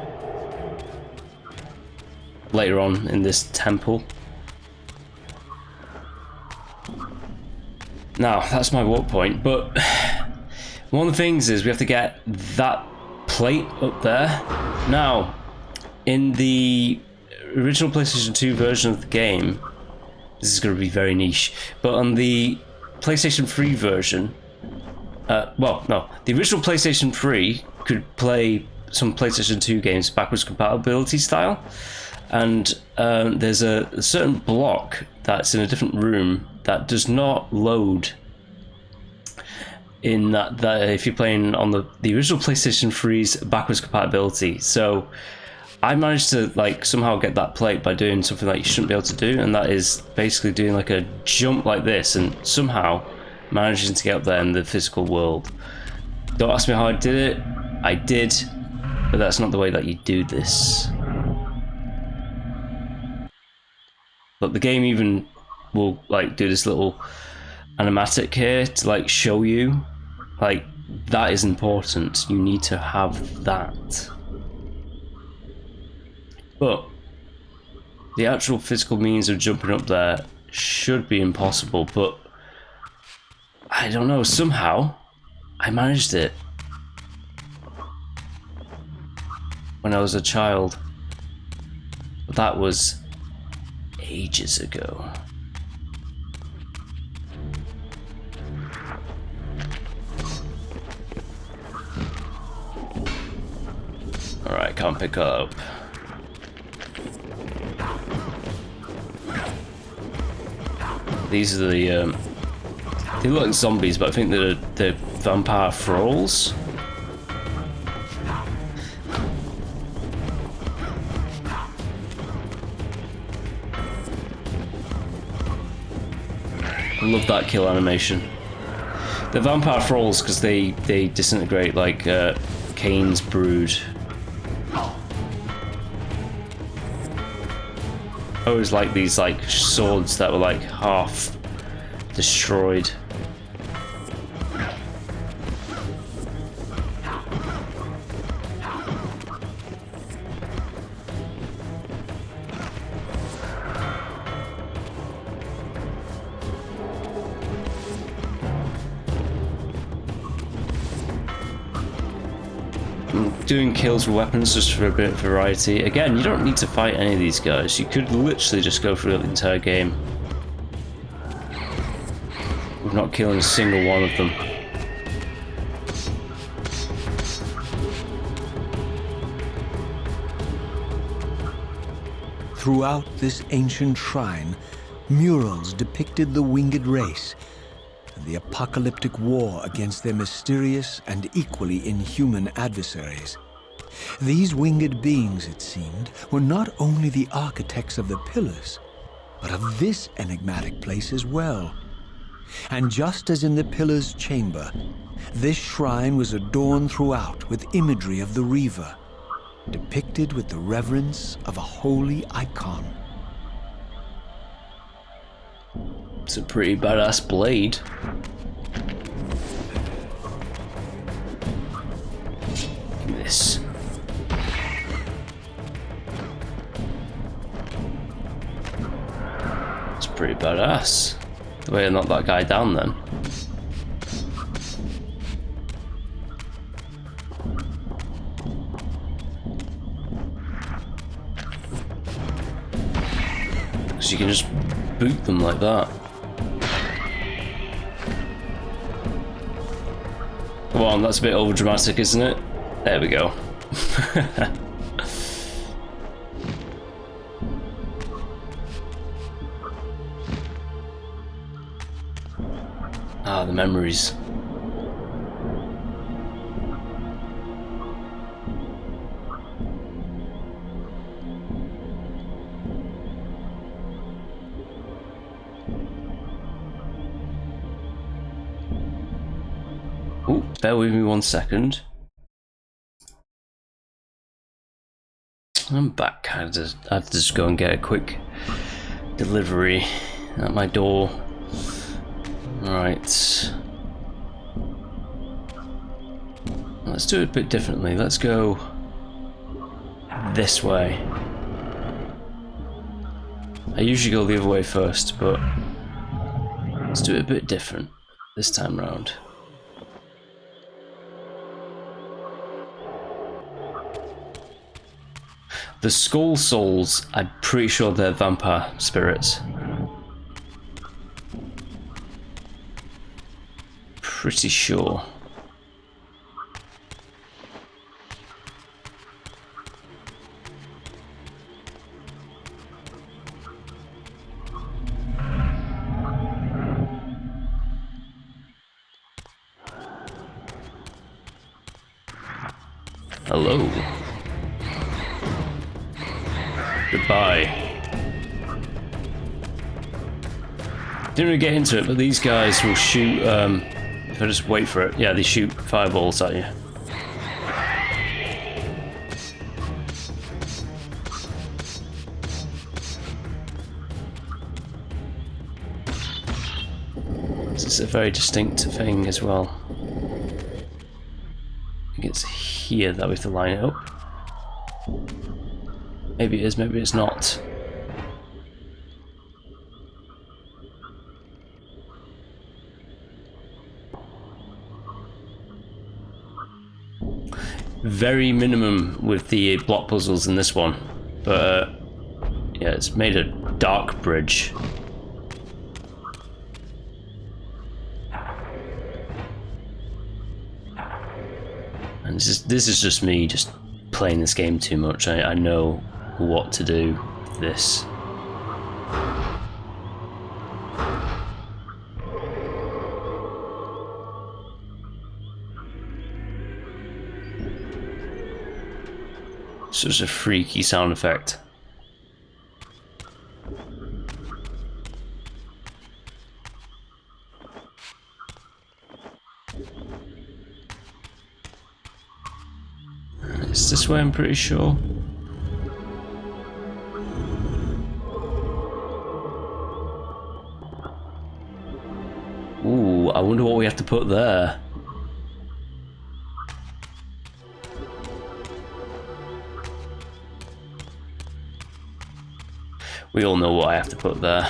Later on in this temple. Now, that's my walk point, but one of the things is we have to get that plate up there. Now, in the original PlayStation 2 version of the game, this is going to be very niche, but on the PlayStation 3 version, the original PlayStation 3 could play some PlayStation 2 games backwards compatibility style, and there's a certain block that's in a different room that does not load in that if you're playing on the original PlayStation 3's backwards compatibility. So I managed to like somehow get that plate by doing something that you shouldn't be able to do, and that is basically doing like a jump like this and somehow managing to get up there in the physical world. Don't ask me how I did it. I did, but that's not the way that you do this. But the game even will like do this little animatic here to like show you like that is important. You need to have that. But the actual physical means of jumping up there should be impossible, but I don't know, somehow I managed it when I was a child. But that was ages ago. Alright, can't pick up. These are the they look like zombies, but I think they're vampire thralls. I love that kill animation. The vampire thralls because they disintegrate like Kain's brood. I always like these like swords that were like half destroyed. Doing kills with weapons just for a bit of variety. Again, you don't need to fight any of these guys. You could literally just go through the entire game with not killing a single one of them. Throughout this ancient shrine, murals depicted the winged race and the apocalyptic war against their mysterious and equally inhuman adversaries. These winged beings, it seemed, were not only the architects of the pillars, but of this enigmatic place as well. And just as in the pillar's chamber, this shrine was adorned throughout with imagery of the Reaver, depicted with the reverence of a holy icon. It's a pretty badass blade. Give me this. It's pretty badass. The way I knocked that guy down then. Because you can just boot them like that. Come on, that's a bit over dramatic, isn't it? There we go. Ah, the memories. Oh, bear with me 1 second. I'm back. I have to just go and get a quick delivery at my door. Right. Let's do it a bit differently. Let's go this way. I usually go the other way first, but let's do it a bit different this time round. The Skull Souls, I'm pretty sure they're vampire spirits. Pretty sure. Hello. Goodbye. Didn't really get into it, but these guys will shoot, if I just wait for it, yeah, they shoot fireballs at you. This is a very distinct thing as well. I think it's here that we have to line it up. Maybe it is, maybe it's not. Very minimum with the block puzzles in this one, but yeah, it's made a dark bridge. And this is just me just playing this game too much. I know what to do with this. Such a freaky sound effect. It's this way, I'm pretty sure. Ooh, I wonder what we have to put there. We all know what I have to put there.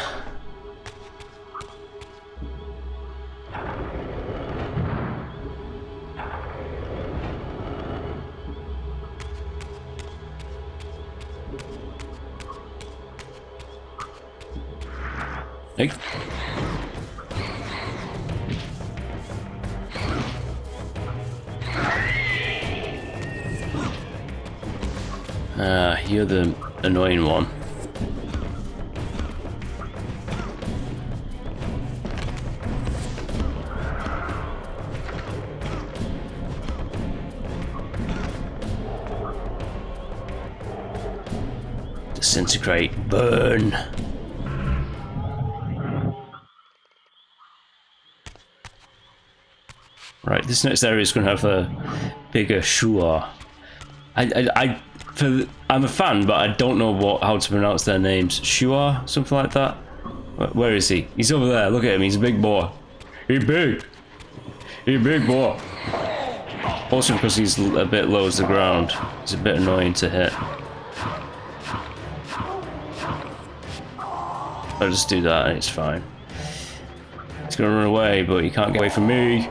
Hey. You're the annoying one. Disintegrate, burn. Right, this next area is going to have a bigger shua. I'm a fan, but I don't know how to pronounce their names. Shua, something like that. Where is he? He's over there. Look at him. He's a big boy. He's big. He's a big boy. Also, because he's a bit low to the ground, he's a bit annoying to hit. I'll just do that, and it's fine. He's gonna run away, but he can't get away from me.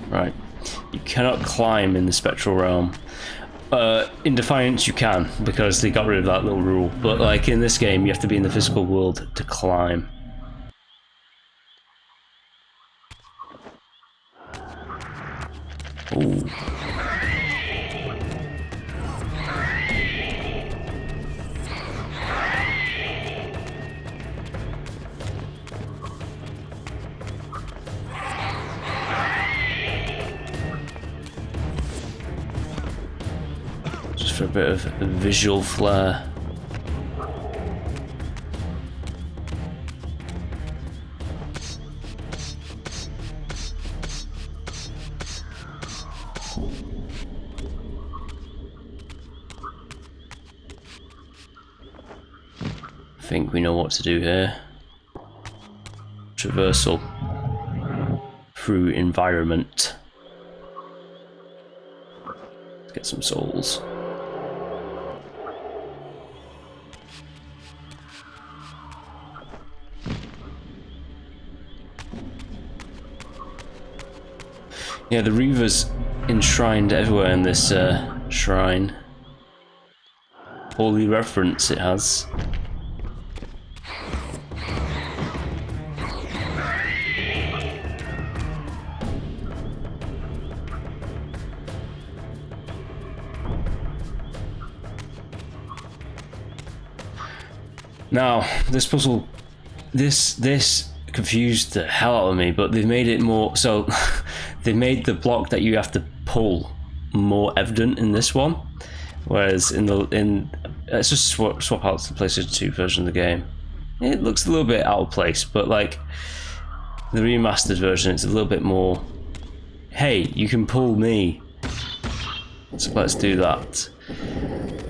Right. You cannot climb in the spectral realm. In Defiance you can, because they got rid of that little rule. But like in this game, you have to be in the physical world to climb. Ooh. For a bit of visual flair. I think we know what to do here. Traversal through environment. Let's get some souls. Yeah, the Reaver's enshrined everywhere in this shrine. Holy reference it has. Now, this puzzle, this confused the hell out of me, but they've made it more so. They made the block that you have to pull more evident in this one, whereas let's just swap out to the PlayStation 2 version of the game. It looks a little bit out of place, but like the remastered version, it's a little bit more. Hey, you can pull me. So let's do that.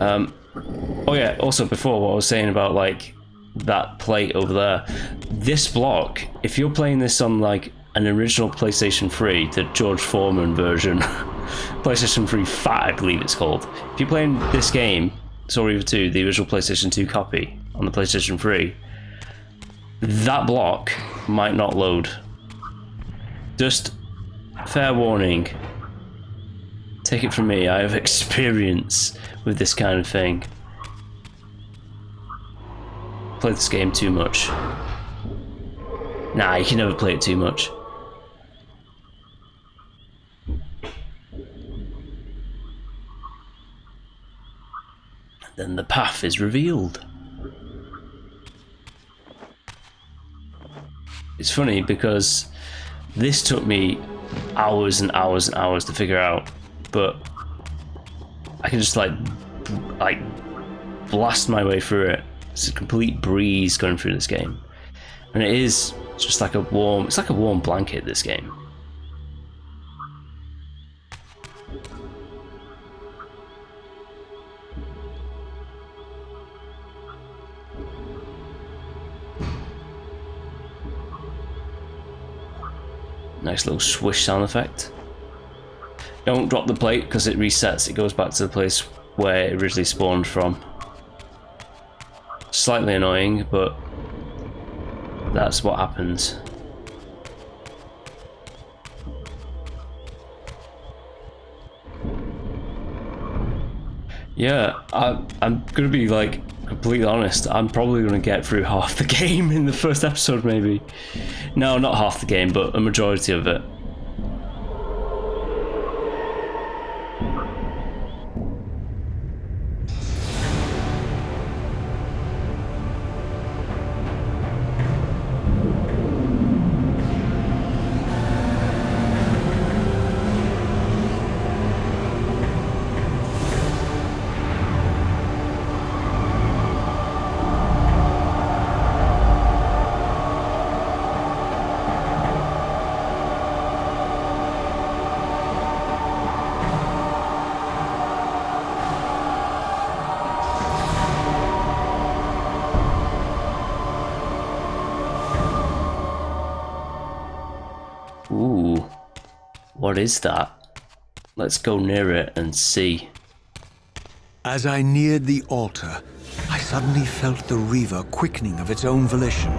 Oh yeah. Also, before what I was saying about like that plate over there, this block. If you're playing this on like an original PlayStation 3, the George Foreman version, PlayStation 3 Fat, I believe it's called. If you're playing this game, Soul Reaver 2, the original PlayStation 2 copy on the PlayStation 3, that block might not load. Just fair warning. Take it from me, I have experience with this kind of thing. Play this game too much. Nah, you can never play it too much. Then the path is revealed. It's funny because this took me hours and hours and hours to figure out, but I can just like blast my way through it. It's a complete breeze going through this game, and it is just like it's like a warm blanket, this game. Nice little swish sound effect. Don't drop the plate because it resets. It goes back to the place where it originally spawned from. Slightly annoying, but that's what happens. Yeah, I'm gonna be like completely honest. I'm probably gonna get through half the game in the first episode, maybe. No, not half the game, but a majority of it. Ooh, what is that? Let's go near it and see. As I neared the altar, I suddenly felt the Reaver quickening of its own volition.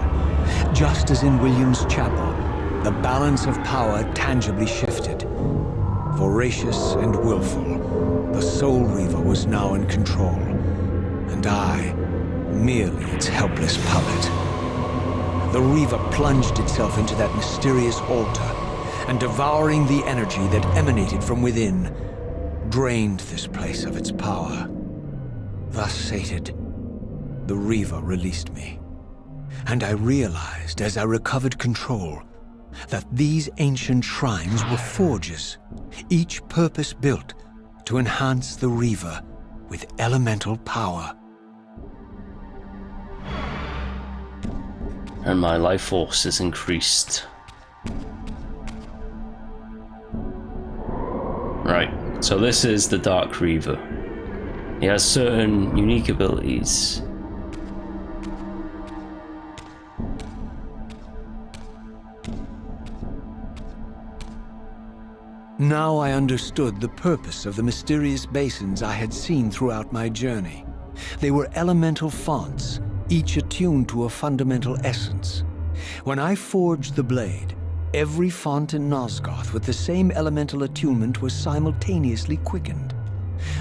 Just as in William's chapel, the balance of power tangibly shifted. Voracious and willful, the Soul Reaver was now in control, and I, merely its helpless puppet. The Reaver plunged itself into that mysterious altar, and devouring the energy that emanated from within, drained this place of its power. Thus sated, the Reaver released me, and I realized as I recovered control that these ancient shrines were forges, each purpose-built to enhance the Reaver with elemental power. And my life force is increased. Right, so this is the Dark Reaver. He has certain unique abilities. Now I understood the purpose of the mysterious basins I had seen throughout my journey. They were elemental fonts, each attuned to a fundamental essence. When I forged the blade, every font in Nosgoth with the same elemental attunement was simultaneously quickened.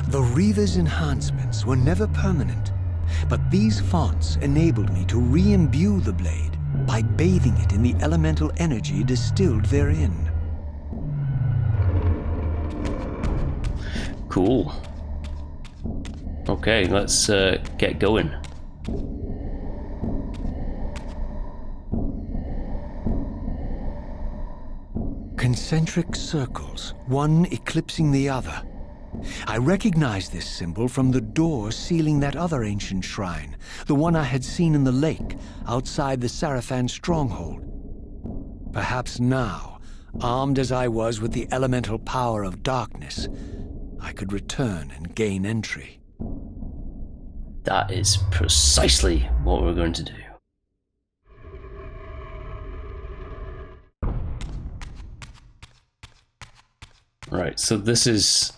The Reaver's enhancements were never permanent, but these fonts enabled me to re-imbue the blade by bathing it in the elemental energy distilled therein. Cool. Okay, let's get going. Concentric circles, one eclipsing the other. I recognized this symbol from the door sealing that other ancient shrine, the one I had seen in the lake outside the Sarafan stronghold. Perhaps now, armed as I was with the elemental power of darkness, I could return and gain entry. That is precisely what we're going to do. Right, so this is...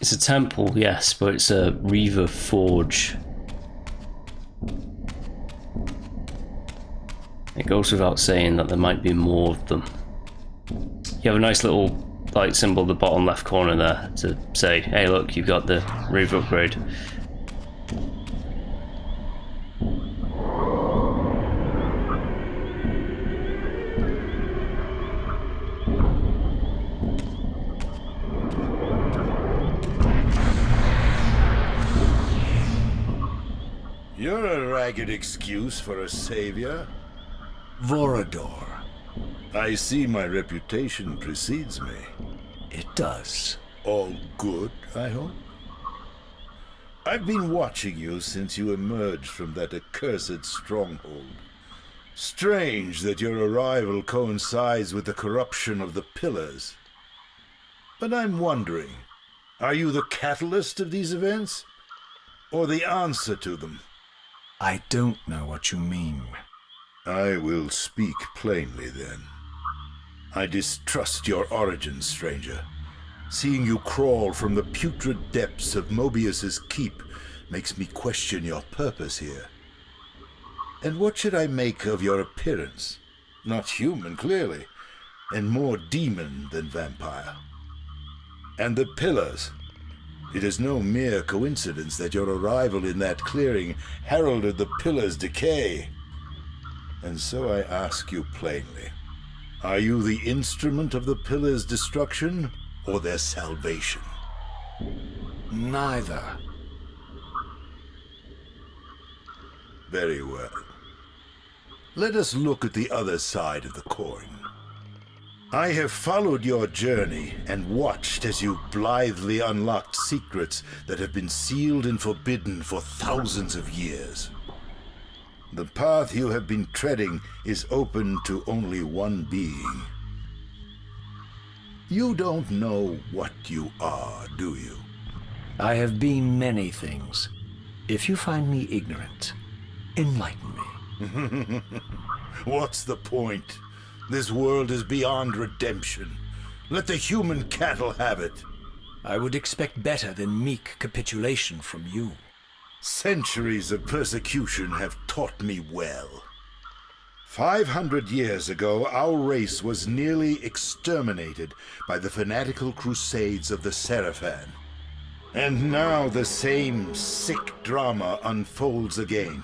It's a temple, yes, but it's a Reaver forge. It goes without saying that there might be more of them. You have a nice little light symbol at the bottom left corner there to say, hey look, you've got the Reaver upgrade. You're a ragged excuse for a savior. Vorador, I see my reputation precedes me. It does. All good, I hope? I've been watching you since you emerged from that accursed stronghold. Strange that your arrival coincides with the corruption of the Pillars. But I'm wondering, are you the catalyst of these events? Or the answer to them? I don't know what you mean. I will speak plainly then. I distrust your origins, stranger. Seeing you crawl from the putrid depths of Mobius's keep makes me question your purpose here. And what should I make of your appearance? Not human, clearly, and more demon than vampire. And the Pillars. It is no mere coincidence that your arrival in that clearing heralded the Pillars' decay. And so I ask you plainly, are you the instrument of the Pillars' destruction or their salvation? Neither. Very well. Let us look at the other side of the coin. I have followed your journey and watched as you blithely unlocked secrets that have been sealed and forbidden for thousands of years. The path you have been treading is open to only one being. You don't know what you are, do you? I have been many things. If you find me ignorant, enlighten me. What's the point? This world is beyond redemption. Let the human cattle have it. I would expect better than meek capitulation from you. Centuries of persecution have taught me well. 500 years ago, our race was nearly exterminated by the fanatical crusades of the Seraphan. And now the same sick drama unfolds again.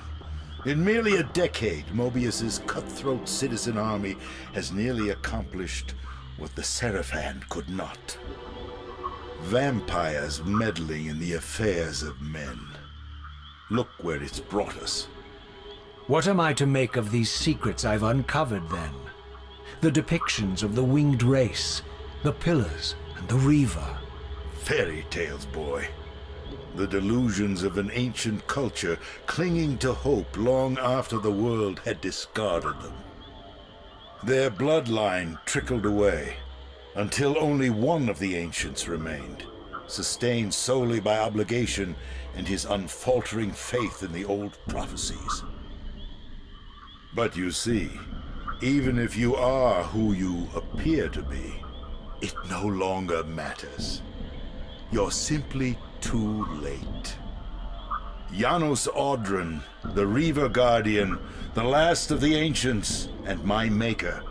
In merely a decade, Mobius's cutthroat citizen army has nearly accomplished what the Seraphan could not. Vampires meddling in the affairs of men. Look where it's brought us. What am I to make of these secrets I've uncovered, then? The depictions of the winged race, the Pillars, and the Reaver. Fairy tales, boy. The delusions of an ancient culture clinging to hope long after the world had discarded them. Their bloodline trickled away, until only one of the ancients remained, sustained solely by obligation and his unfaltering faith in the old prophecies. But you see, even if you are who you appear to be, it no longer matters. You're simply too late. Janos Audron, the Reaver Guardian, the last of the ancients, and my maker,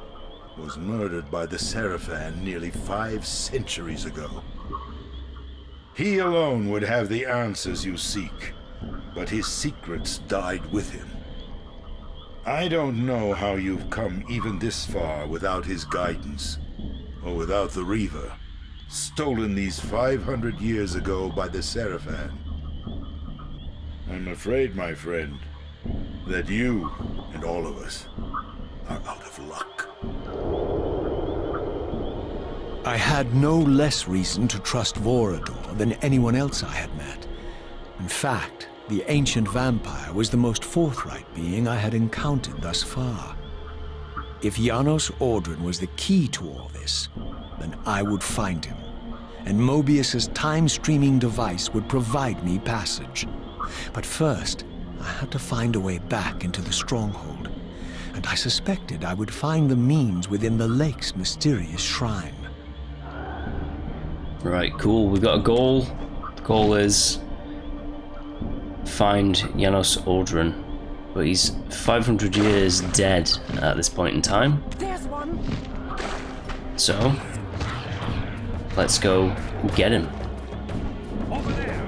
was murdered by the Seraphan nearly 5 centuries ago. He alone would have the answers you seek, but his secrets died with him. I don't know how you've come even this far without his guidance, or without the Reaver, stolen these 500 years ago by the Seraphan. I'm afraid, my friend, that you and all of us are out of luck. I had no less reason to trust Vorador than anyone else I had met. In fact, the ancient vampire was the most forthright being I had encountered thus far. If Janos Audron was the key to all this, then I would find him, and Mobius's time-streaming device would provide me passage. But first, I had to find a way back into the stronghold, and I suspected I would find the means within the lake's mysterious shrine. Right, cool. We've got a goal. The goal is find Janos Audron, but he's 500 years dead at this point in time. There's one. So, let's go get him. Over there.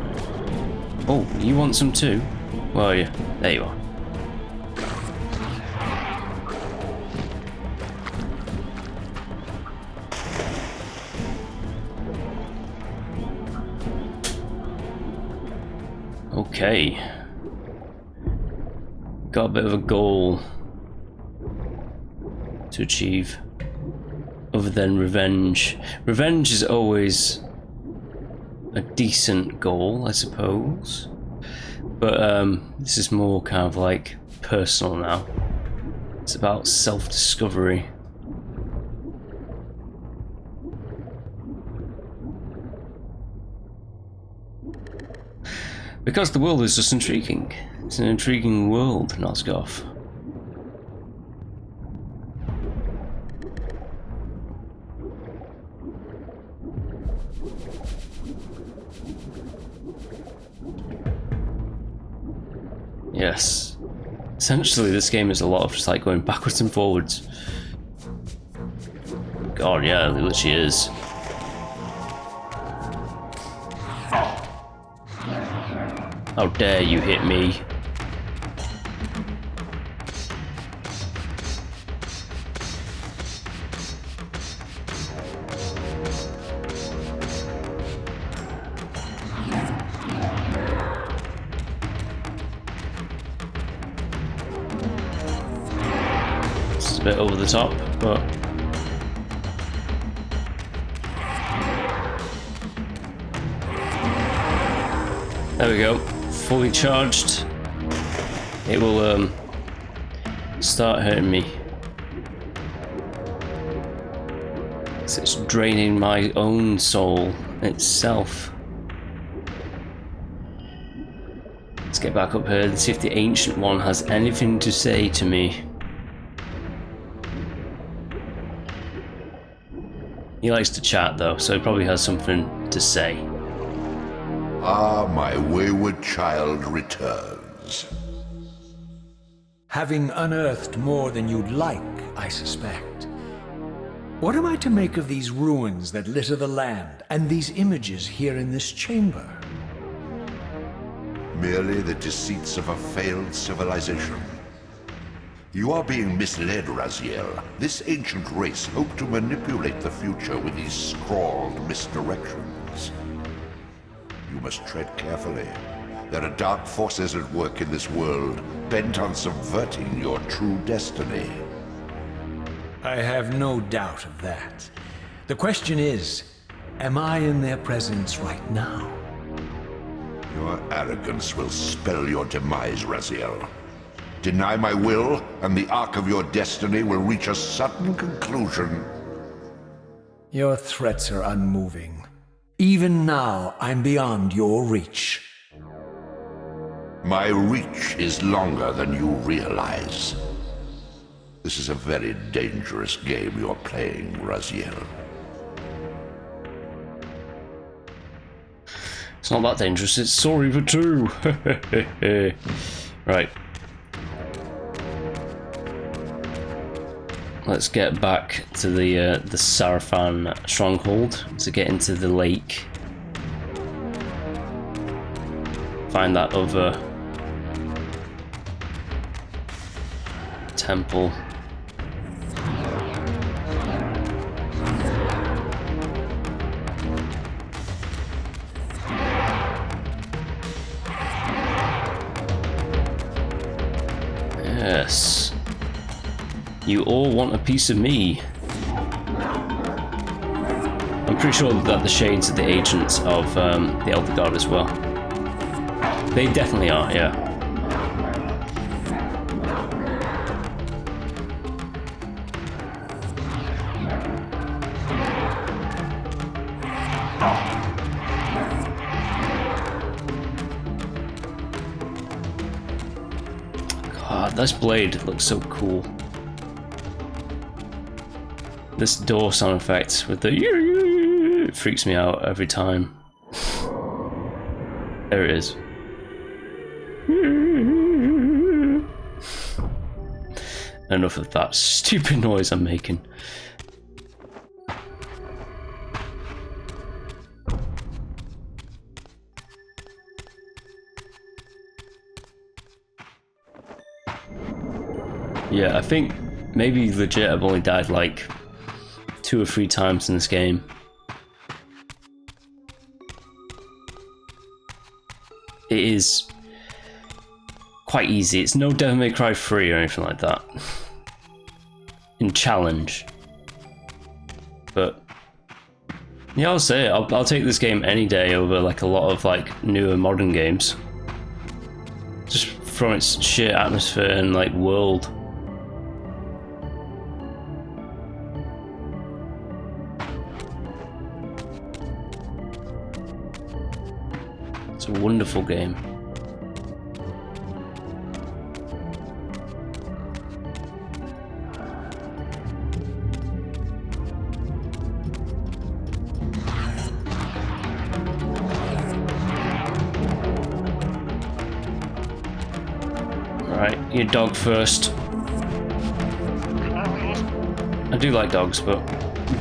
Oh, you want some too? Where are you? There you are. Okay. Got a bit of a goal. to achieve other than revenge. Revenge is always a decent goal, I suppose, but this is more kind of like personal now. It's about self-discovery. Because the world is just intriguing. It's an intriguing world, Nosgoth. Yes. Essentially, this game is a lot of just like going backwards and forwards. God, yeah, it literally is. How dare you hit me? It's a bit over the top, but there we go. Fully charged, it will start hurting me. So it's draining my own soul itself. Let's get back up here and see if the Ancient One has anything to say to me. He likes to chat though, so he probably has something to say. Ah, my wayward child returns. Having unearthed more than you'd like, I suspect. What am I to make of these ruins that litter the land, and these images here in this chamber? Merely the deceits of a failed civilization. You are being misled, Raziel. This ancient race hoped to manipulate the future with these scrawled misdirections. You must tread carefully. There are dark forces at work in this world, bent on subverting your true destiny. I have no doubt of that. The question is, am I in their presence right now? Your arrogance will spell your demise, Raziel. Deny my will, and the arc of your destiny will reach a sudden conclusion. Your threats are unmoving. Even now, I'm beyond your reach. My reach is longer than you realize. This is a very dangerous game you're playing, Raziel. It's not that dangerous, it's Soul Reaver 2! Right. Let's get back to the Sarafan stronghold to get into the lake. Find that other temple. Yes. You all want a piece of me. I'm pretty sure that the shades are the agents of the Elder God as well. They definitely are, yeah. God, this blade looks so cool. This door sound effect with the it freaks me out every time. There it is. Enough of that stupid noise I'm making. Yeah, I think maybe legit I've only died like 2 or 3 times in this game. It is quite easy. It's no Devil May Cry 3 or anything like that. in challenge. But yeah, I'll say it. I'll take this game any day over like a lot of like newer modern games. Just from its sheer atmosphere and like world. It's a wonderful game. Right, your dog first. I do like dogs, but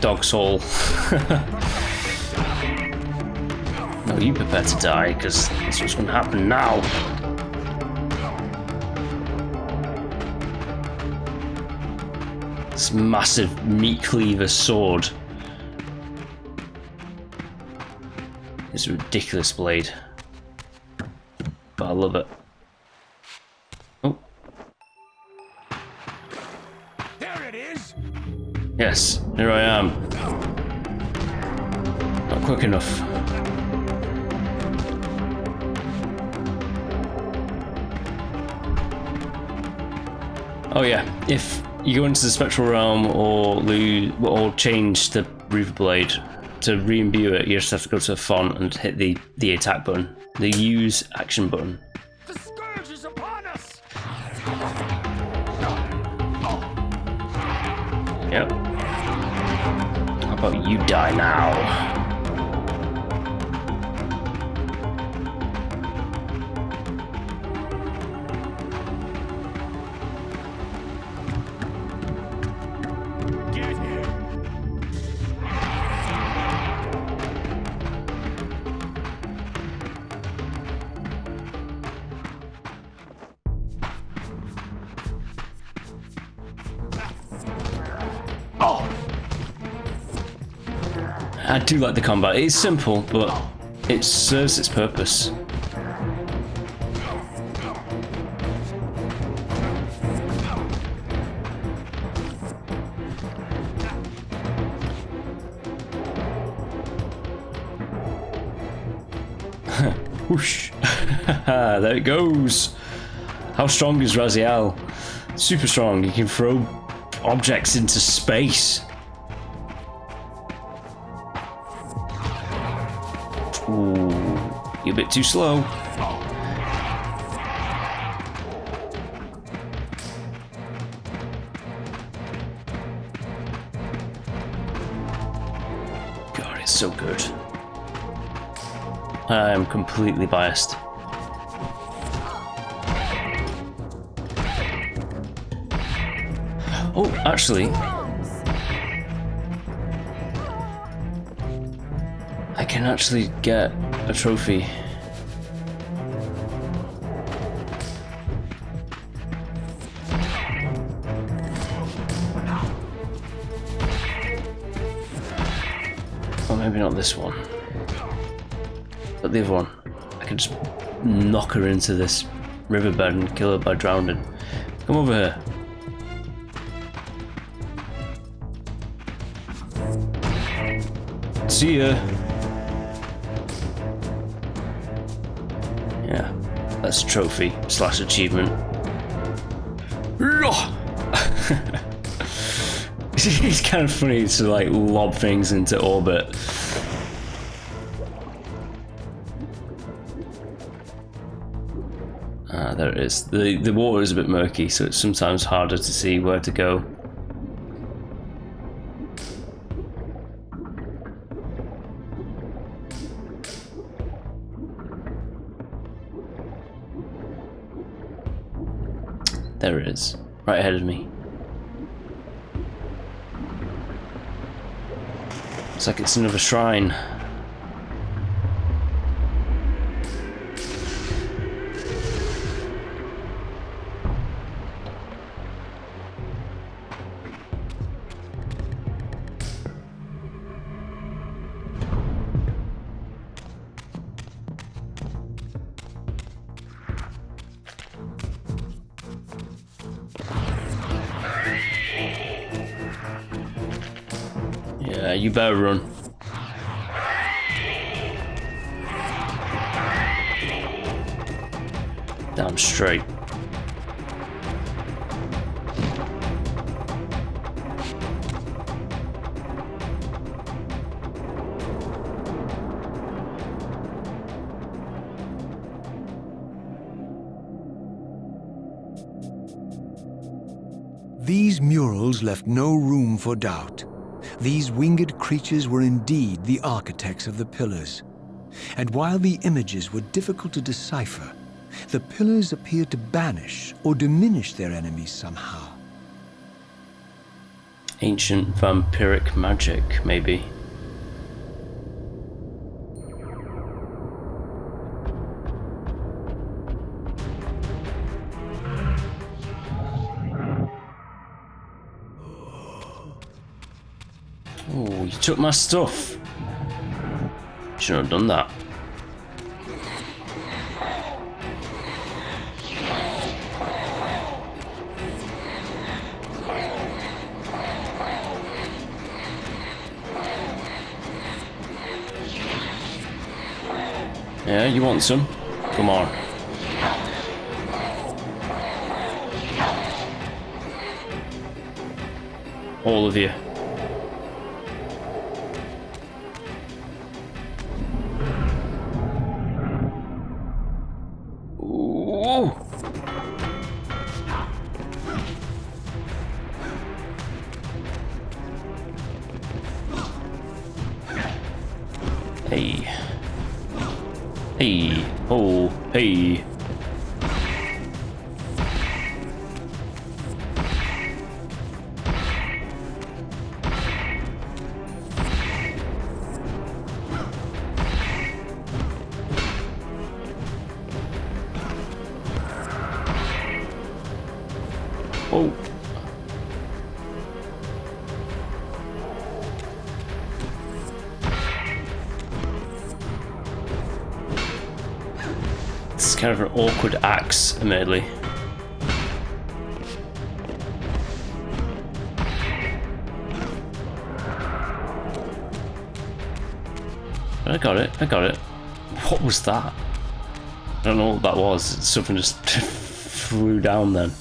dog soul. No, you prepare to die, because that's what's going to happen now. This massive meat cleaver sword. It's a ridiculous blade. But I love it. Oh. There it is! Yes, here I am. Not quick enough. Oh yeah, if you go into the spectral realm or change the Reaver blade to re-imbue it, you just have to go to the font and hit the attack button, the use action button. The scourge is upon us! Yep. How about you die now? I do like the combat. It's simple, but it serves its purpose. Whoosh! There it goes. How strong is Raziel? Super strong. He can throw objects into space. Ooh, you're a bit too slow. God, it's so good. I am completely biased. Oh, actually, I can actually get a trophy. Or maybe not this one, but the other one. I can just knock her into this riverbed and kill her by drowning. Come over here. See ya. Yeah, that's a trophy / achievement. It's kind of funny to like lob things into orbit. Ah, there it is. The water is a bit murky, so it's sometimes harder to see where to go. There it is, right ahead of me. Looks like it's another shrine. Yeah, you better run. Damn straight. These murals left no room for doubt. These winged creatures were indeed the architects of the pillars. And while the images were difficult to decipher, the pillars appeared to banish or diminish their enemies somehow. Ancient vampiric magic, maybe. Oh, you took my stuff. Shouldn't have done that. Yeah, you want some? Come on. All of you. Ooh. Hey. Hey. Oh. Hey. Oh. This is kind of an awkward axe, admittedly. I got it, I got it. What was that? I don't know what that was. Something just flew down then.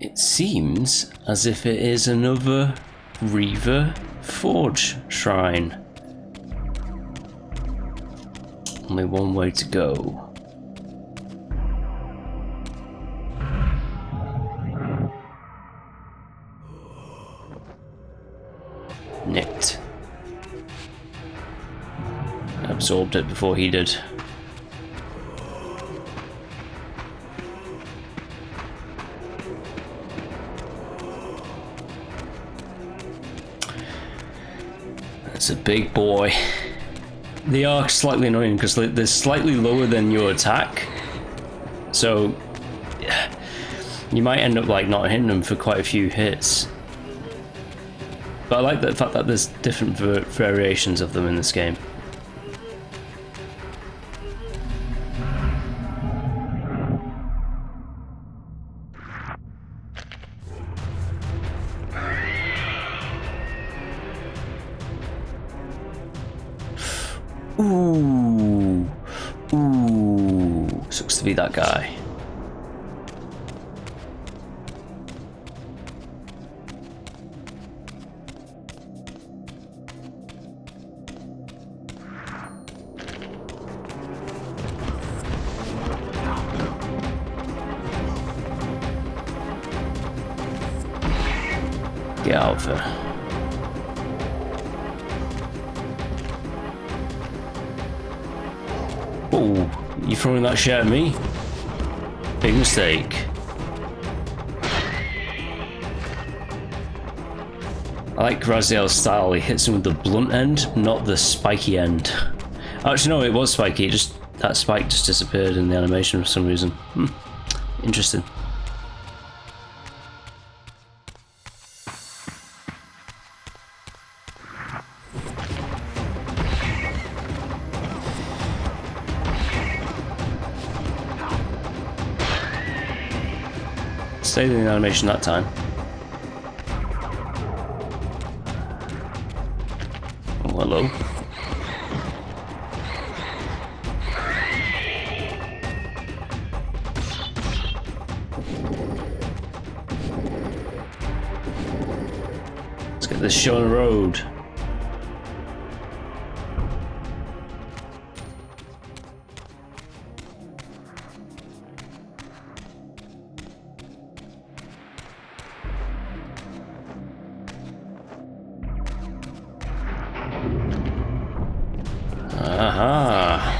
It seems as if it is another Reaver Forge shrine. Only one way to go. Nicked. Absorbed it before he did. It's a big boy. They are slightly annoying because they're slightly lower than your attack, so you might end up like not hitting them for quite a few hits. But I like the fact that there's different variations of them in this game. Ooh, ooh, sucks to be that guy. Get out of there. Oh, you throwing that shit at me? Big mistake. I like Raziel's style. He hits him with the blunt end, not the spiky end. Actually, no, it was spiky. It just that spike just disappeared in the animation for some reason. Interesting. Stayed in the animation that time. Oh, hello. Let's get this show on the road. Aha.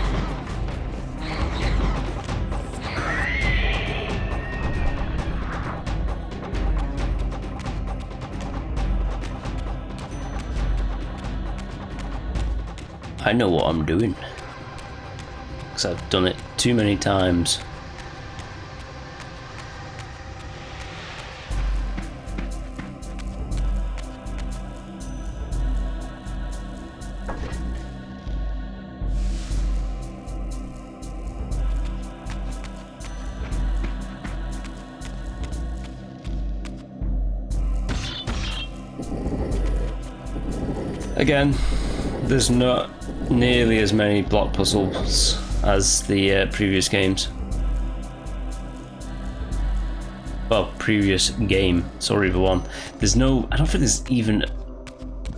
I know what I'm doing, because I've done it too many times. Again, there's not nearly as many block puzzles as the previous games. Well, previous game, Soul Reaver 1. There's no, I don't think there's even,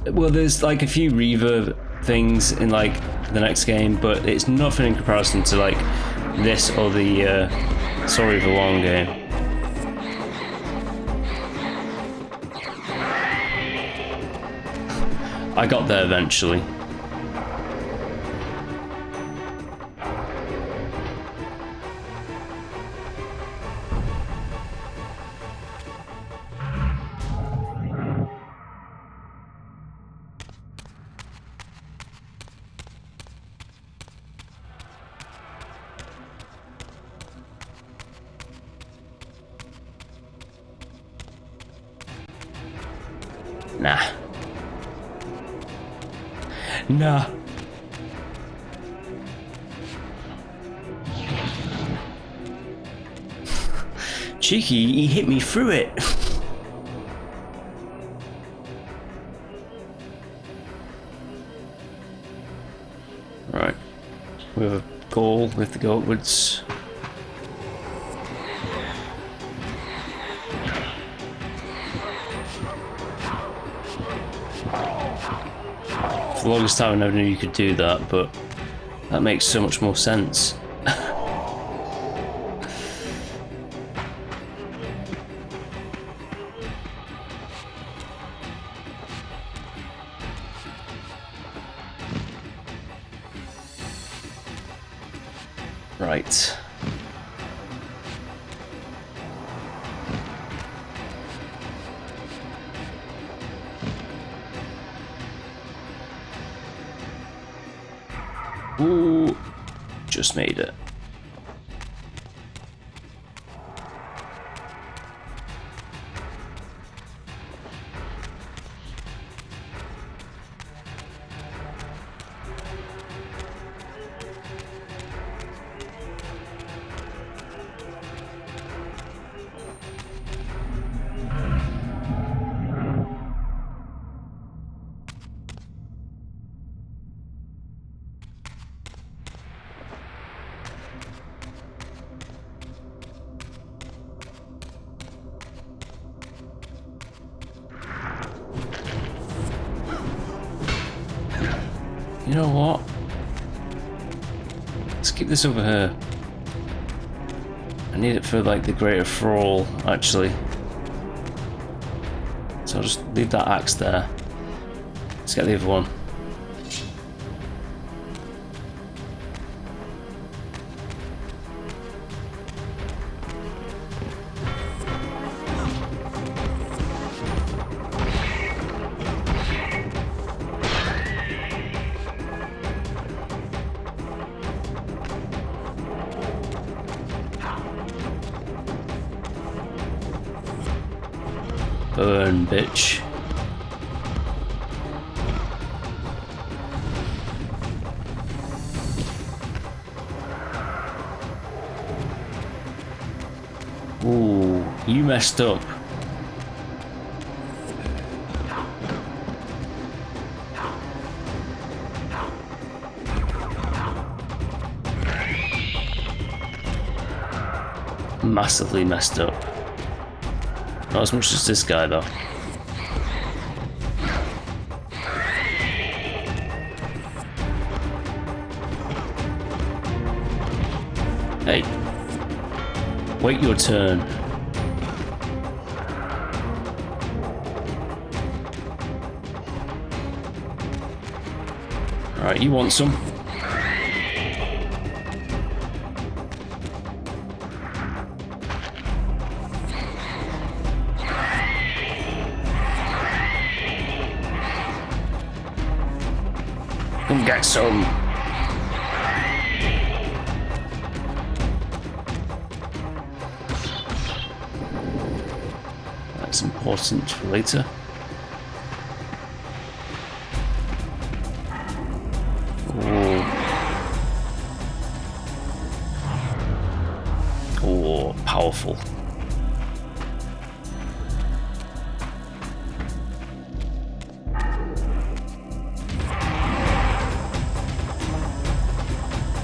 well, there's like a few Reaver things in like the next game, but it's nothing in comparison to like this or the Soul Reaver 1 game. I got there eventually. Nah. Nah. Cheeky, he hit me through it. Right. We have a goal, we have to go upwards. For the longest time I never knew you could do that, but that makes so much more sense. Right. Ooh, just made it. You know what? Let's keep this over here. I need it for like the greater thrall, actually. So I'll just leave that axe there. Let's get the other one. Burn, bitch. Ooh, you messed up. Massively messed up. Not as much as this guy though. Hey, wait your turn. Alright, you want some? Come get some. That's important for later. Oh, powerful.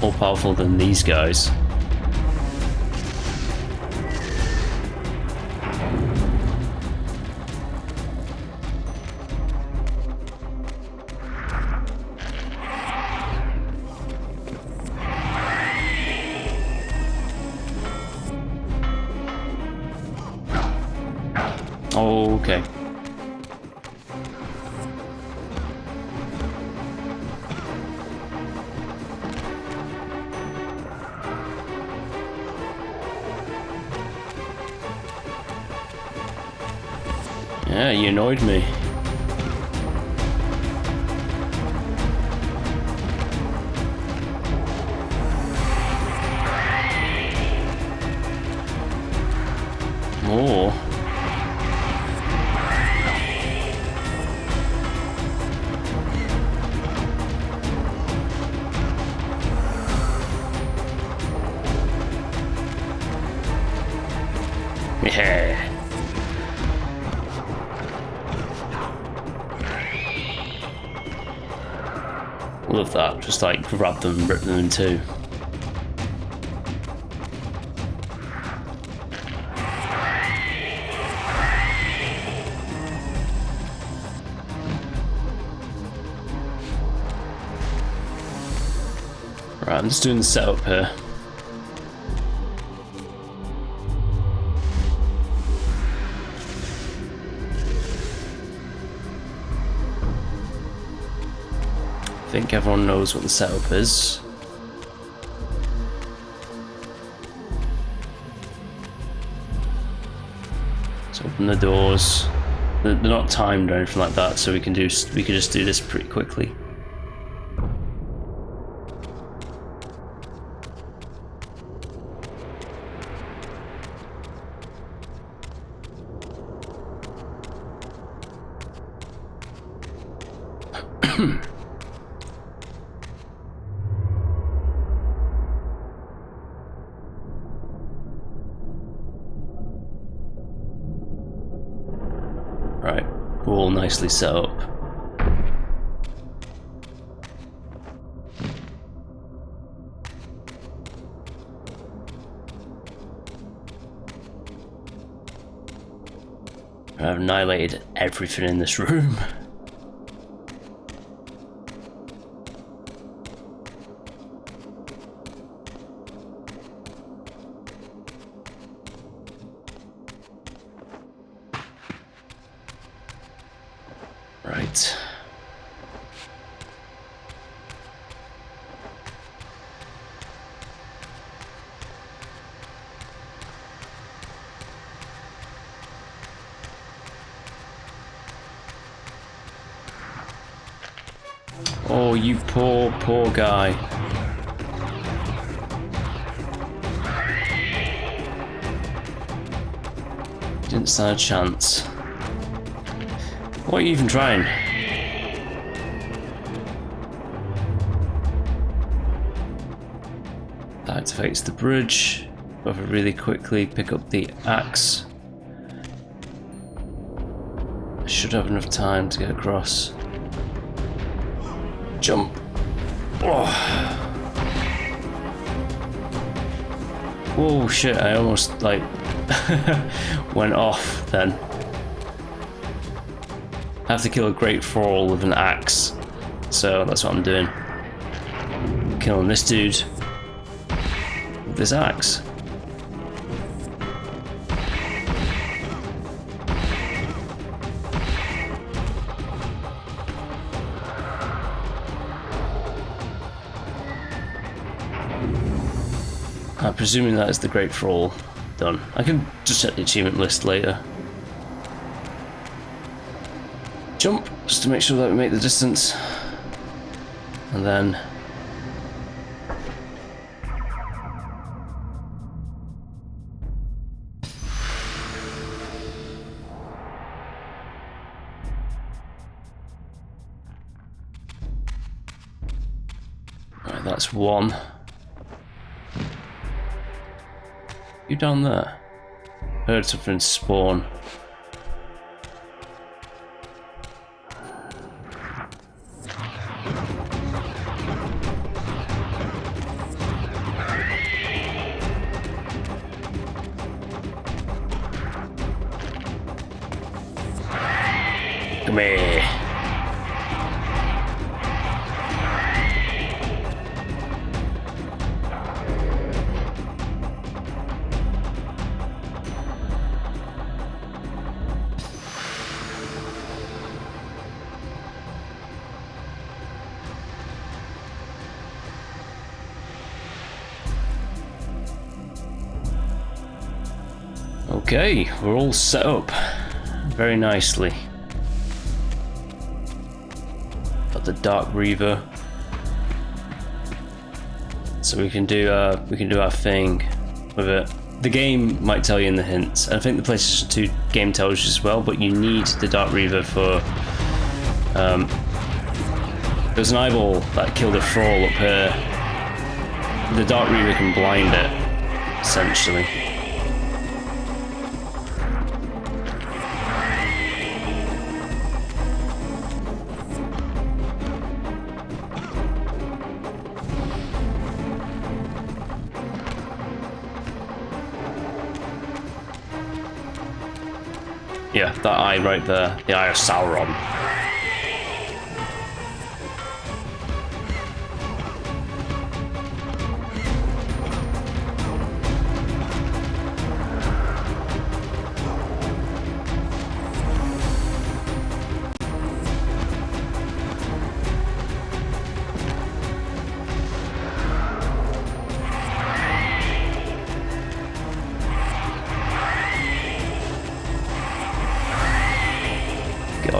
More powerful than these guys. Oh, okay. Yeah, you annoyed me. More. Yeah. Love that, just like grab them and rip them in two. Right, I'm just doing the setup here. I think everyone knows what the setup is. Let's open the doors. They're not timed or anything like that, so we can just do this pretty quickly. Right, we're all nicely set up. I've annihilated everything in this room. Right. Oh, you poor guy. Didn't stand a chance. What are you even trying? That activates the bridge. Over really quickly, pick up the axe. I should have enough time to get across. Jump. Oh. Whoa, shit, I almost like went off then. I have to kill a great thrall with an axe, so that's what I'm doing. Killing this dude with this axe. I'm presuming that is the great thrall done. I can just check the achievement list later. Jump, just to make sure that we make the distance. And then... Right, that's one. You down there? Heard something spawn. Come here. Okay, we're all set up very nicely. Got the Dark Reaver, so we can do our thing with it. The game might tell you in the hints. I think the PlayStation 2 game tells you as well, but you need the Dark Reaver for. There's an eyeball that killed a thrall up here. The Dark Reaver can blind it, essentially. Yeah, that eye right there, the Eye of Sauron.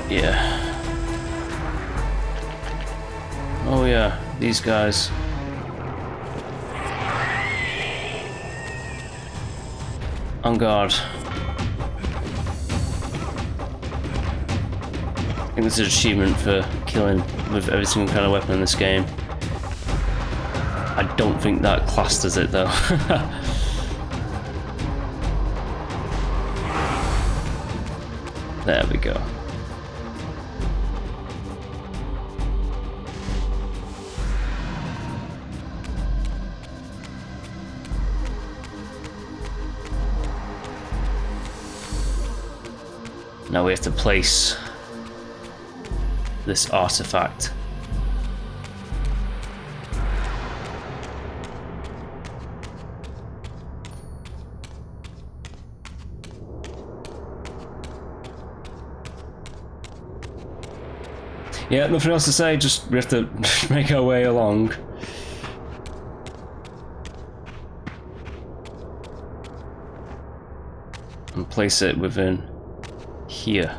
Yeah. Oh yeah, these guys. On guard. I think this is an achievement for killing with every single kind of weapon in this game. I don't think that classed as it though. There we go. Now we have to place this artifact. Yeah, nothing else to say, just we have to make our way along. And place it within here.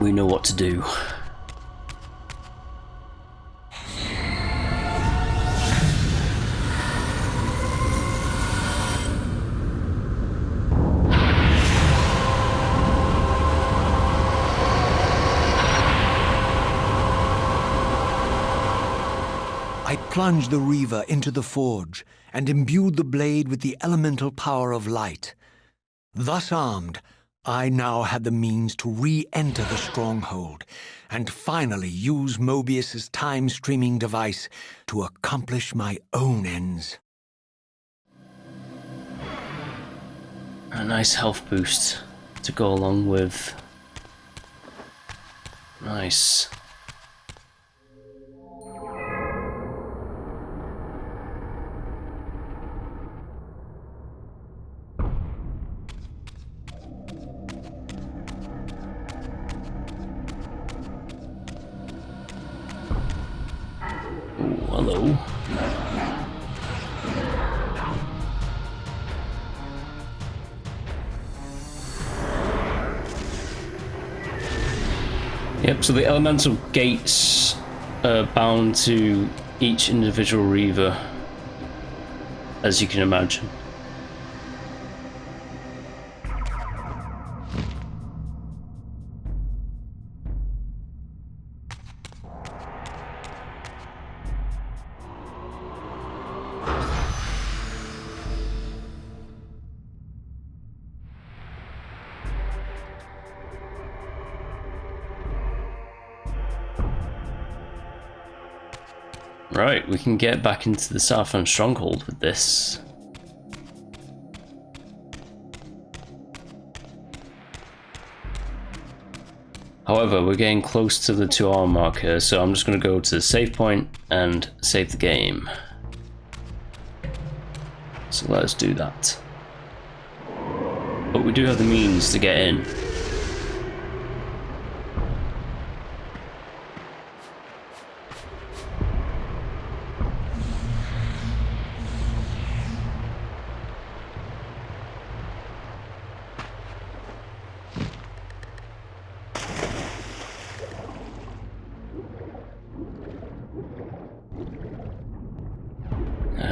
we know what to do. I plunged the Reaver into the forge and imbued the blade with the elemental power of light. Thus armed, I now had the means to re-enter the stronghold and finally use Mobius's time-streaming device to accomplish my own ends. A nice health boost to go along with. Nice. Ooh, hello. Yep, so the elemental gates are bound to each individual Reaver, as you can imagine. Right, we can get back into the Southland Stronghold with this. However, we're getting close to the 2-hour mark here, so I'm just going to go to the save point and save the game. So let's do that. But we do have the means to get in.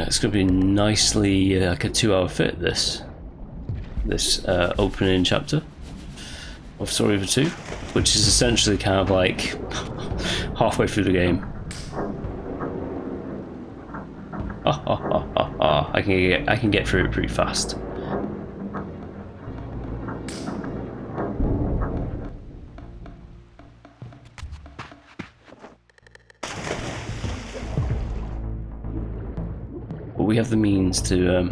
It's going to be nicely like a 2-hour fit, this opening chapter of Soul Reaver 2, which is essentially kind of like halfway through the game. I can get through it pretty fast. We have the means to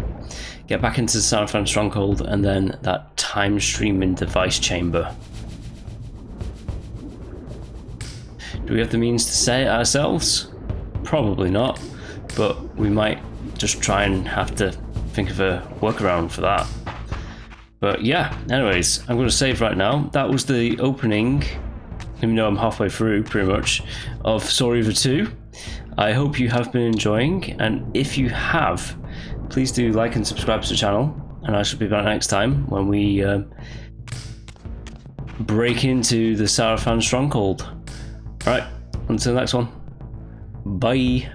get back into the Southland Stronghold and then that time streaming device chamber. Do we have the means to say it ourselves? Probably not, but we might just try and have to think of a workaround for that. But yeah, anyways, I'm going to save right now. That was the opening, even though I'm halfway through pretty much, of Soul Reaver 2. I hope you have been enjoying, and if you have, please do like and subscribe to the channel, and I shall be back next time when we break into the Southland Stronghold. Alright, until the next one, bye.